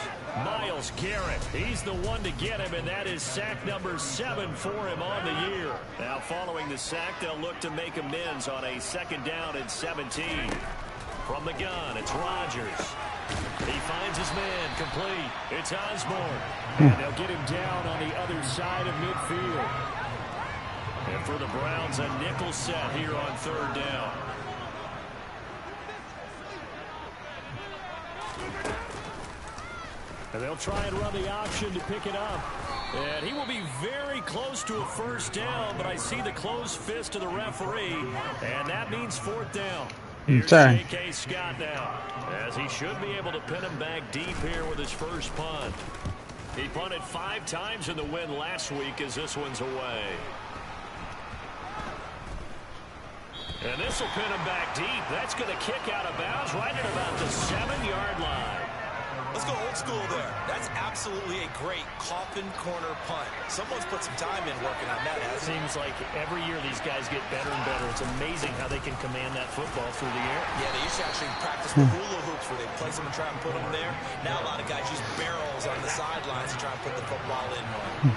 Myles Garrett, he's the one to get him, and that is sack number 7 for him on the year. Now following the sack, they'll look to make amends on a 2nd down and 17. From the gun, it's Rodgers. He finds his man, complete. It's Osborne. And they'll get him down on the other side of midfield. And for the Browns, a nickel set here on 3rd down. And they'll try and run the option to pick it up. And he will be very close to a 1st down, but I see the closed fist of the referee, and that means 4th down. Here's J.K. Scott now, as he should be able to pin him back deep here with his first punt. He punted 5 times in the win last week as this one's away. And this will pin him back deep. That's going to kick out of bounds right at about the 7-yard line. Let's go old school there. That's absolutely a great coffin corner punt. Someone's put some time in working on that. It seems like every year these guys get better and better. It's amazing how they can command that football through the air. Yeah, they used to actually practice the hula hoops where they place them and try and put them there. Now a lot of guys use barrels on the sidelines to try and put the football in one.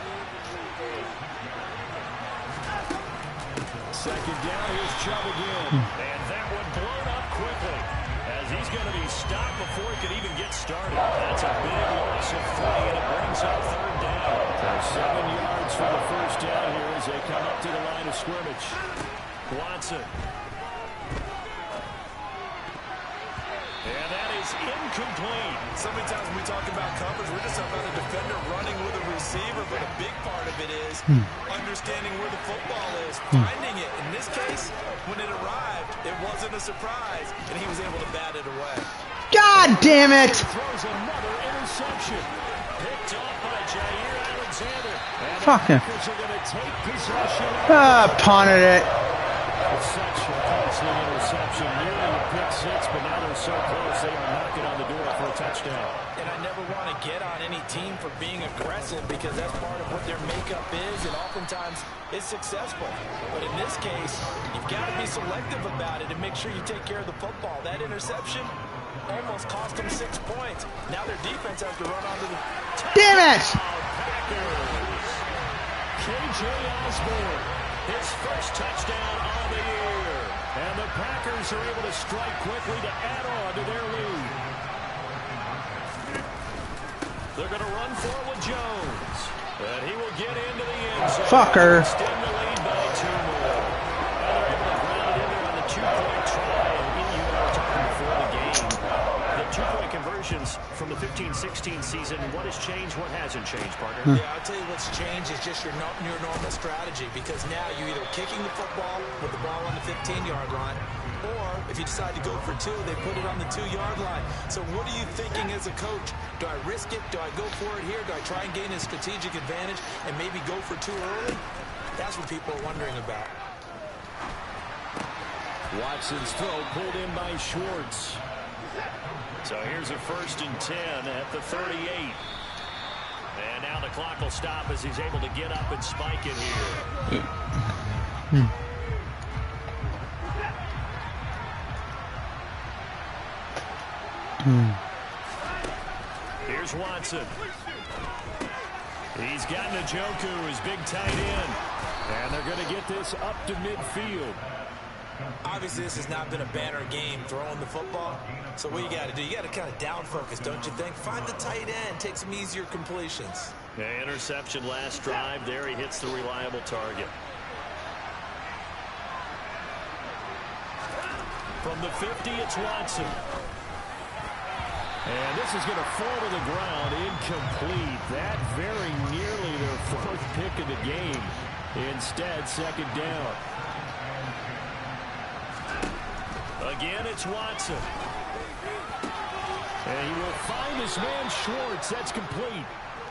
2nd down, here's Chubb again. And that one blown up quickly, as he's going to be stopped before he could even get started. That's a big loss of 3, and it brings up 3rd down. So 7 yards for the 1st down here as they come up to the line of scrimmage. Watson. And that is incomplete. So many times when we talk about coverage, we're just talking about a defender running with a receiver, but a big part of it is understanding where the football is, finding it. In this case, when it arrived, it wasn't a surprise, and he was able to bat it away. God damn it! Throws another interception. Picked off by Jair Alexander. And Fuck him. the Packers are going to take possession. Punted it. Such a costly interception. Nearly a pick 6, but now they're so close they are knocking on the door for a touchdown. And I never want to get on any team for being aggressive, because that's part of what their makeup is, and oftentimes it's successful. But in this case, you've got to be selective about it and make sure you take care of the football. That interception almost cost them 6 points. Now their defense has to run onto the... Damn it! Packers. K.J. Osborne, his first touchdown on the year. And the Packers are able to strike quickly to add on to their lead. They're going to run forward with Jones. And he will get into the end zone. Fucker. Extend the lead by 2 more. And they're able to ground it in there on the 2-point try. And you were talking before the game. The 2-point conversions from the 15-16 season. What has changed? What hasn't changed, partner? Yeah, I'll tell you what's changed is just your normal strategy, because now you're either kicking the football with the ball on the 15-yard line, Or if you decide to go for two, they put it on the 2-yard line. So what are you thinking as a coach? Do I risk it? Do I go for it here? Do I try and gain a strategic advantage and maybe go for two early? That's what people are wondering about. Watson's throw pulled in by Schwartz. So here's a 1st and 10 at the 38. And now the clock will stop as he's able to get up and spike it here. Here's Watson. He's got Njoku, his big tight end. And they're going to get this up to midfield. Obviously, this has not been a banner game throwing the football. So what you got to do, you got to kind of down focus, don't you think? Find the tight end, take some easier completions. Yeah, interception last drive. There he hits the reliable target. From the 50, it's Watson. And this is going to fall to the ground, incomplete. That very nearly their 4th pick of the game. Instead, 2nd down. Again, it's Watson. And he will find his man Schwartz. That's complete.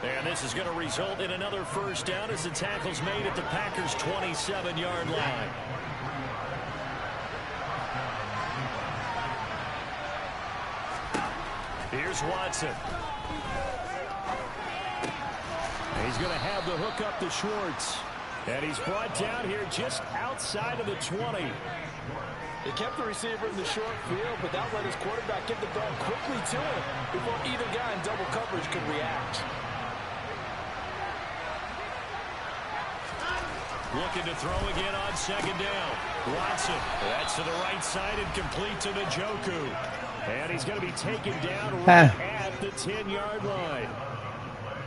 And this is going to result in another 1st down as the tackle's made at the Packers' 27-yard line. Here's Watson. He's going to have the hook up to Schwartz. And he's brought down here just outside of the 20. They kept the receiver in the short field, but that let his quarterback get the ball quickly to him before either guy in double coverage could react. Looking to throw again on 2nd down. Watson. That's to the right side and complete to Njoku. And he's going to be taken down right at the 10-yard line.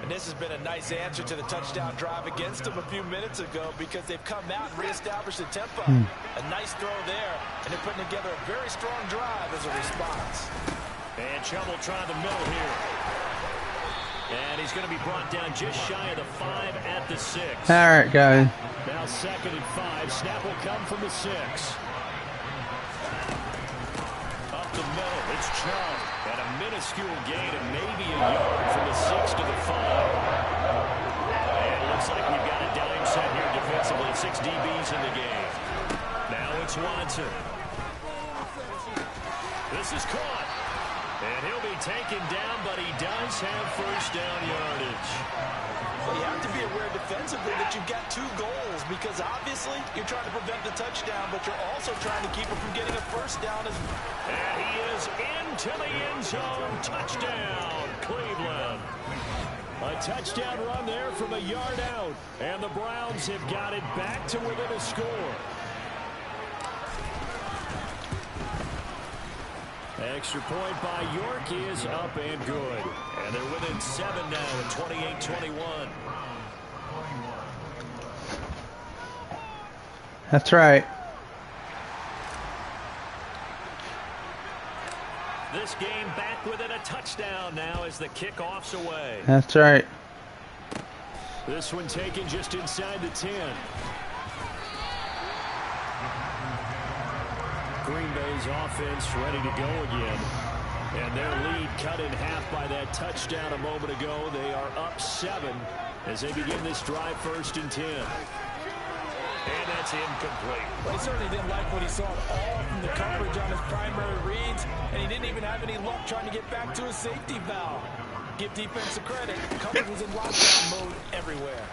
And this has been a nice answer to the touchdown drive against them a few minutes ago because they've come out and reestablished the tempo. A nice throw there, and they're putting together a very strong drive as a response. And Chubb will try the middle here. And he's going to be brought down just shy of the 5 at the 6. All right, guys. Now 2nd and 5. Snap will come from the 6. Up the middle, it's Chubb. And a minuscule gain of maybe a yard from the 6 to the 5. And it looks like we've got a dime set here defensively. 6 DBs in the game. Now it's Watson. This is caught. And he'll be taken down, but he does have 1st down yardage. Well, you have to be aware defensively that you've got 2 goals because obviously you're trying to prevent the touchdown, but you're also trying to keep him from getting a 1st down. And he is into the end zone. Touchdown, Cleveland. A touchdown run there from a yard out. And the Browns have got it back to within a score. Extra point by York is up and good. And they're within 7 now at 28-21. That's right. This game back within a touchdown now as the kickoff's away. That's right. This one taken just inside the 10. Green Bay's offense ready to go again. And their lead cut in half by that touchdown a moment ago. They are up 7 as they begin this drive 1st and 10. And that's incomplete. Well, he certainly didn't like what he saw at all from the coverage on his primary reads, and he didn't even have any luck trying to get back to his safety valve. Give defense the credit. Coverage was in lockdown mode everywhere.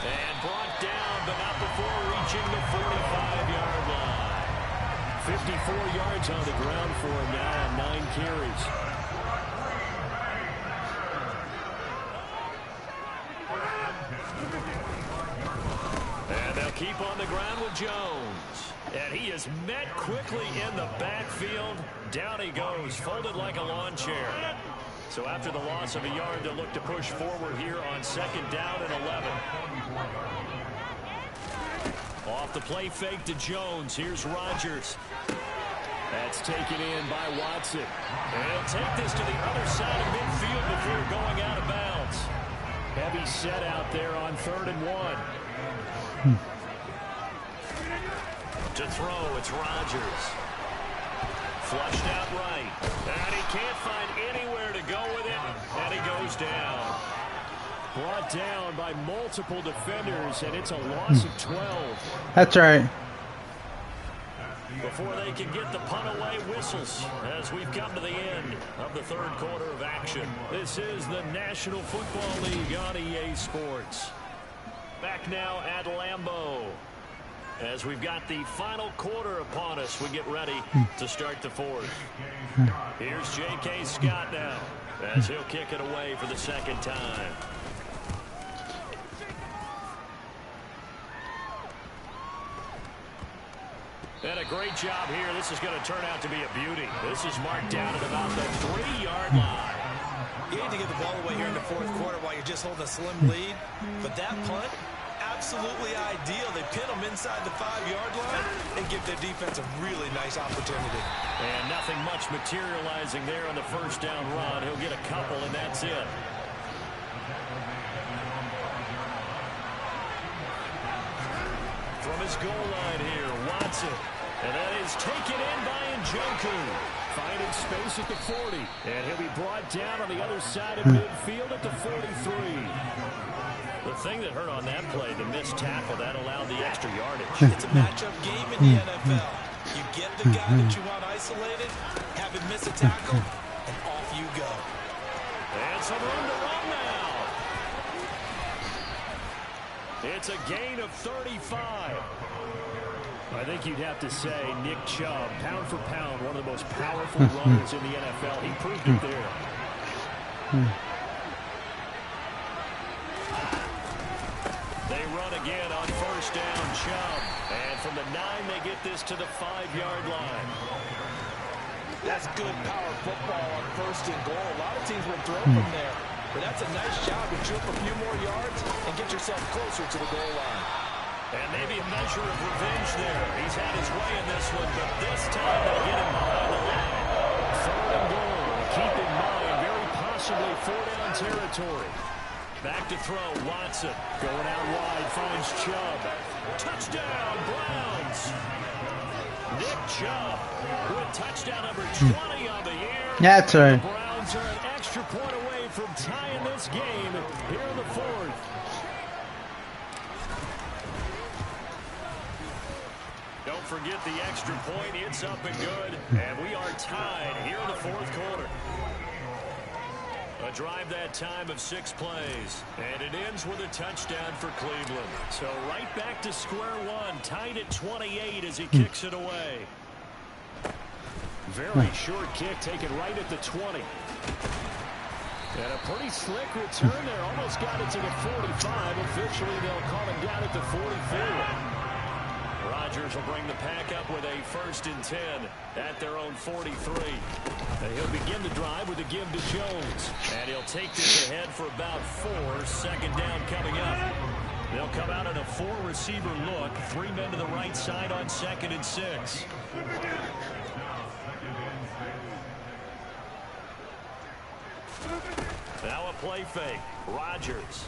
And brought down, but not before reaching the 45-yard line. 54 yards on the ground for him now on 9 carries. And they'll keep on the ground with Jones. And he is met quickly in the backfield. Down he goes, folded like a lawn chair. So after the loss of a yard, they'll look to push forward here on 2nd down and 11. Off the play fake to Jones. Here's Rodgers. That's taken in by Watson. And he'll take this to the other side of midfield before going out of bounds. Heavy set out there on 3rd and 1. To throw, it's Rodgers. Flushed out right. And he can't find anywhere to go with it. And he goes down. Brought down by multiple defenders, and it's a loss of 12. That's right. Before they can get the punt away, whistles as we've come to the end of the third quarter of action. This is the National Football League on EA Sports. Back now at Lambeau. As we've got the final quarter upon us, we get ready to start the fourth. Here's J.K. Scott now as he'll kick it away for the second time. And a great job here. This is going to turn out to be a beauty. This is marked down at about the 3-yard line. You need to get the ball away here in the fourth quarter while you're just holding a slim lead. But that punt, absolutely ideal. They pin them inside the 5-yard line and give their defense a really nice opportunity. And nothing much materializing there on the first down run. He'll get a couple, and that's it. From his goal line here, Watson. And that is taken in by Njoku. Finding space at the 40. And he'll be brought down on the other side of midfield at the 43. The thing that hurt on that play, the missed tackle, that allowed the extra yardage. It's a matchup game in the NFL. You get the guy that you want isolated, have him miss a tackle, and off you go. And some room to run now. It's a gain of 35. I think you'd have to say Nick Chubb, pound for pound, one of the most powerful runners in the NFL. He proved it there. They run again on first down, Chubb. And from the 9, they get this to the 5-yard line. That's good power football on first and goal. A lot of teams will throw from there. But that's a nice job to trip a few more yards and get yourself closer to the goal line. And maybe a measure of revenge there. He's had his way in this one, but this time they get him behind the line. Third and goal. Keep in mind, very possibly 4-down territory. Back to throw, Watson. Going out wide, finds Chubb. Touchdown, Browns. Nick Chubb with touchdown number 20 on the year. That's right. The Browns are an extra point away from tying this game here in the fourth. Don't forget the extra point. It's up and good. And we are tied here in the fourth quarter. A drive that time of 6 plays. And it ends with a touchdown for Cleveland. So right back to square one. Tied at 28 as he kicks it away. Very short kick taken right at the 20. And a pretty slick return there. Almost got it to the 45. Officially, they'll call him down at the 44. Rodgers will bring the pack up with a 1st and 10 at their own 43. And he'll begin the drive with a give to Jones. And he'll take this ahead for about 4. Second down coming up. They'll come out in a 4-receiver look. 3 men to the right side on 2nd and 6. Now a play fake. Rodgers.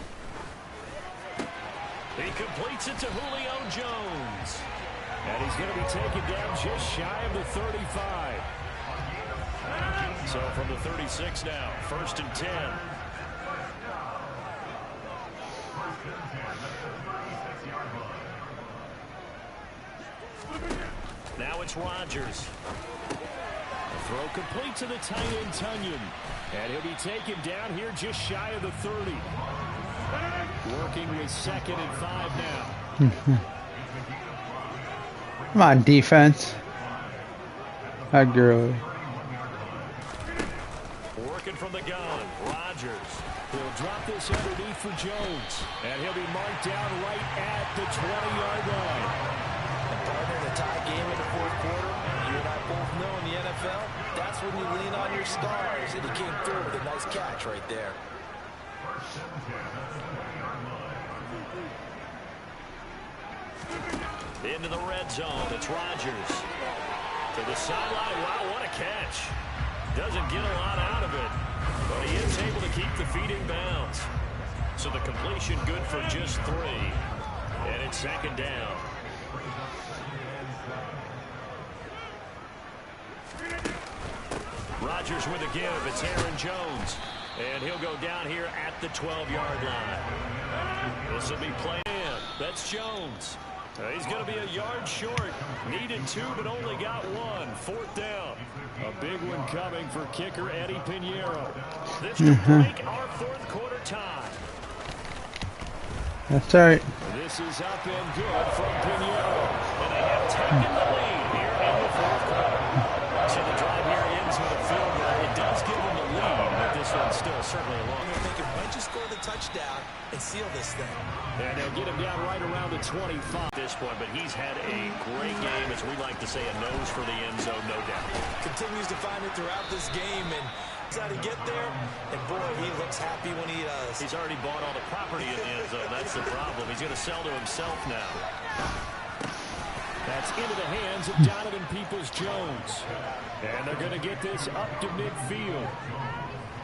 He completes it to Julio Jones. And he's going to be taken down just shy of the 35. So from the 36 now, 1st and 10. Now it's Rodgers. The throw complete to the tight end, Tunyon. And he'll be taken down here just shy of the 30. Working with 2nd and 5 now. Come on, defense. That girl. Working from the gun, Rodgers. He'll drop this underneath for Jones. And he'll be marked down right at the 20-yard line. And partner, the tie game in the fourth quarter, you and I both know in the NFL, that's when you lean on your stars. And he came through with a nice catch right there. Into the red zone, it's Rodgers. To the sideline, wow, what a catch. Doesn't get a lot out of it, but he is able to keep the feet in bounds. So the completion good for just 3. And it's 2nd down. Rodgers with a give. It's Aaron Jones. And he'll go down here at the 12-yard line. This will be played in. That's Jones. He's going to be a yard short. Needed 2, but only got 1. 4th down. A big one coming for kicker Eddie Pinheiro. This could break our 4th quarter tie. That's right. This is up and good from Pinheiro. And they have taken the lead here in the 4th quarter. So the drive here ends with a field goal. It does give them the lead, but this one's still certainly long. They're thinking, why don't you score the touchdown and seal this thing? And they'll get him down right around the 25 at this point, but he's had a great game, as we like to say, a nose for the end zone, no doubt. Continues to find it throughout this game, and he's got to get there, and boy, he looks happy when he does. He's already bought all the property in the end zone. That's the problem. He's going to sell to himself now. That's into the hands of Donovan Peoples-Jones. And they're going to get this up to midfield.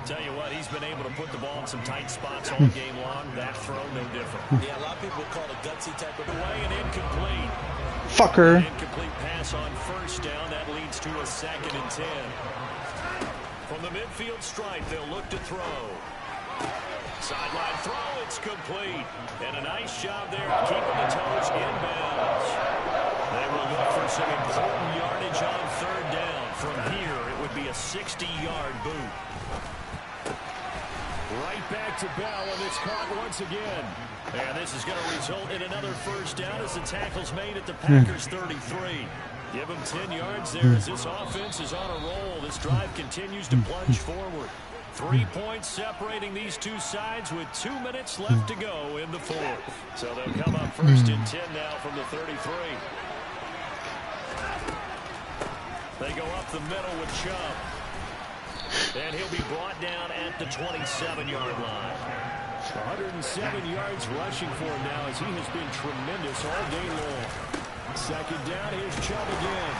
Tell you what, he's been able to put the ball in some tight spots all game long. That throw, no different. Yeah, a lot of people call it a gutsy type of away and incomplete. Fucker. An incomplete pass on 1st down. That leads to a 2nd and 10. From the midfield stripe, they'll look to throw. Sideline throw, it's complete. And a nice job there keeping the toes in bounds. They will look for some important yardage on 3rd down. From here, it would be a 60-yard boot. Right back to Bell, and it's caught once again. And this is going to result in another 1st down as the tackle's made at the Packers' 33. Give them 10 yards there as this offense is on a roll. This drive continues to plunge forward. 3 points separating these two sides with 2 minutes left to go in the 4th. So they'll come up 1st and 10 now from the 33. They go up the middle with Chubb. And he'll be brought down at the 27-yard line. 107 yards rushing for him now as he has been tremendous all day long. 2nd down, here's Chubb again.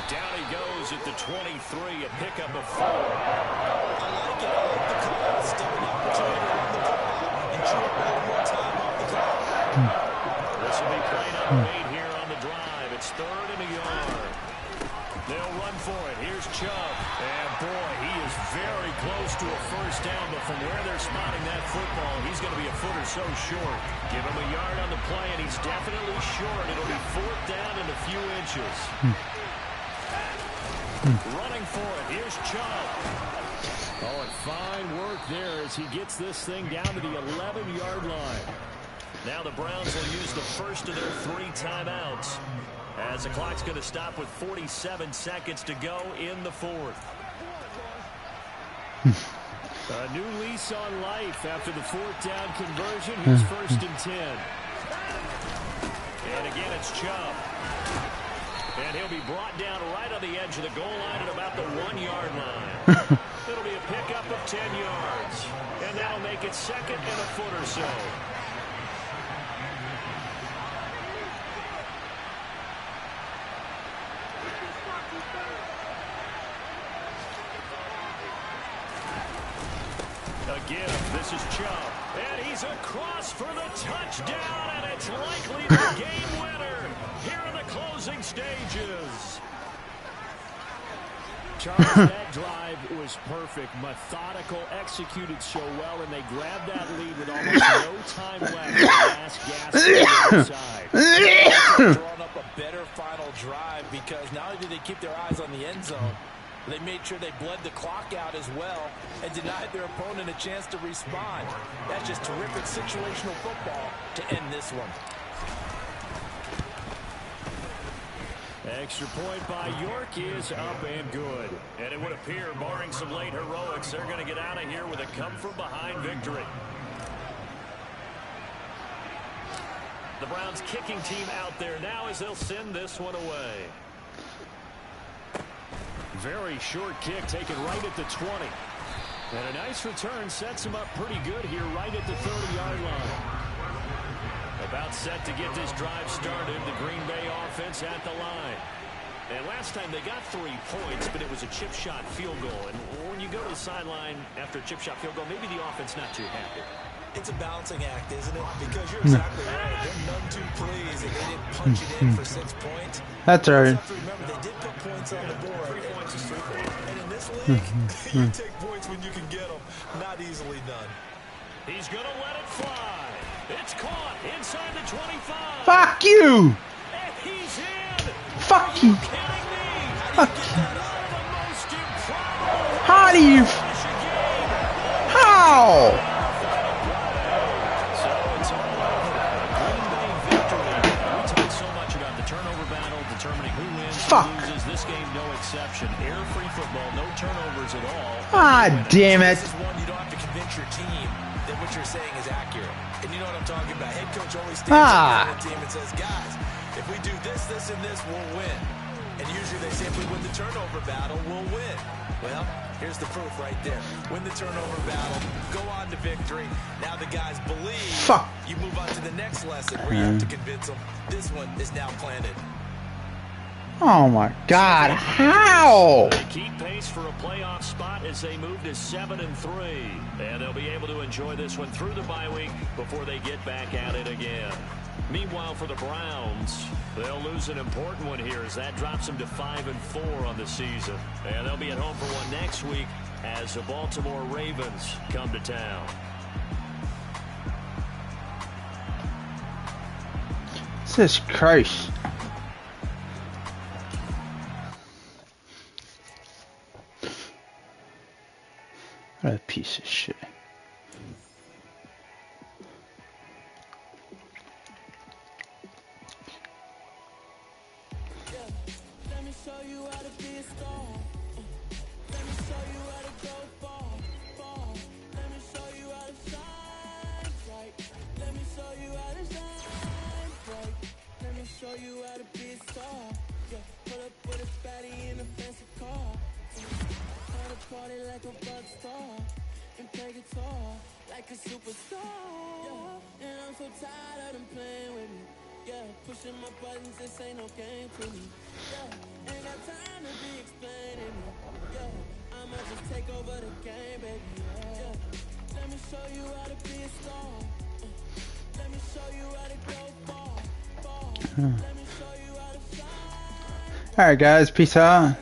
Down he goes at the 23, a pickup of 4. I like it. I like the call. Still an opportunity to run the ball and chew up a little more time off the clock. This will be played up 8 here on the drive. It's 3rd and a yard. They'll run for it. Here's Chubb. And boy, he is very close to a 1st down, but from where they're spotting that football, he's going to be a foot or so short. Give him a yard on the play, and he's definitely short. It'll be 4th down and a few inches. Running for it. Here's Chubb. Oh, and fine work there as he gets this thing down to the 11-yard line. Now the Browns will use the first of their 3 timeouts, as the clock's going to stop with 47 seconds to go in the 4th. A new lease on life after the 4th down conversion. Here's 1st and 10. And again, it's Chubb. And he'll be brought down right on the edge of the goal line at about the 1-yard line. It'll be a pickup of 10 yards. And that'll make it 2nd and a foot or so. Again, this is Chubb. And he's across for the touchdown, and it's likely the game winner here in the closing stages. Charles, that drive was perfect. Methodical, executed so well, and they grabbed that lead with almost no time left. The last gasp on the other side. Drawing up a better final drive, because not only did they keep their eyes on the end zone, they made sure they bled the clock out as well and denied their opponent a chance to respond. That's just terrific situational football to end this one. Extra point by York is up and good. And it would appear, barring some late heroics, they're going to get out of here with a come-from-behind victory. The Browns kicking team out there now as they'll send this one away. Very short kick taken right at the 20. And a nice return sets him up pretty good here right at the 30-yard line. About set to get this drive started, the Green Bay offense at the line. And last time they got 3 points, but it was a chip shot field goal. And when you go to the sideline after a chip shot field goal, maybe the offense not too happy. It's a balancing act, isn't it? Because you're exactly right. They're none too pleased and they didn't punch it in for 6 points. That's all right. You have to remember, they did put points on the board. 3 points is 3 points. And in this league, you take points when you can get them. Not easily done. He's going to let it fly. It's caught inside the 25. Fuck you! And he's in. Fuck you! Kidding me? Fuck you! The most improbable. How do you? How? So it's all over. Green Bay victory. We talk so much about the turnover battle, determining who wins, Fuck. who loses. This game, no exception. Air-free football, no turnovers at all. Ah, damn it! This is one you don't have to convince your team that what you're saying is accurate. And you know what I'm talking about. Head coach always stands up the team and says, guys, if we do this, this, and this, we'll win. And usually they say if we win the turnover battle, we'll win. Well, here's the proof right there. Win the turnover battle, go on to victory. Now the guys believe. Fuck. You move on to the next lesson where you have to convince them. This one is now planted. Oh my God! How? They keep pace for a playoff spot as they move to 7-3. And they'll be able to enjoy this one through the bye week before they get back at it again. Meanwhile, for the Browns, they'll lose an important one here as that drops them to 5-4 on the season. And they'll be at home for one next week as the Baltimore Ravens come to town. Jesus Christ! What a piece of shit. Let me show you how to be a star. Let me show you how to go far, far. Let me show you how to shine bright. Let me show you how to shine bright. Let me show you how to be a star. Yeah, pull up with a fatty in a fancy car. Start a party like a rock star and play guitar like a superstar. Yeah, and I'm so tired of them playing with me. Yeah, pushing my buttons, this ain't no game to me. Yeah, ain't got time to be explaining me. Yeah, I'ma just take over the game, baby. Yeah, let me show you how to be a star. Let me show you how to go far, far. Let me show you how to shine. All right, guys, peace out.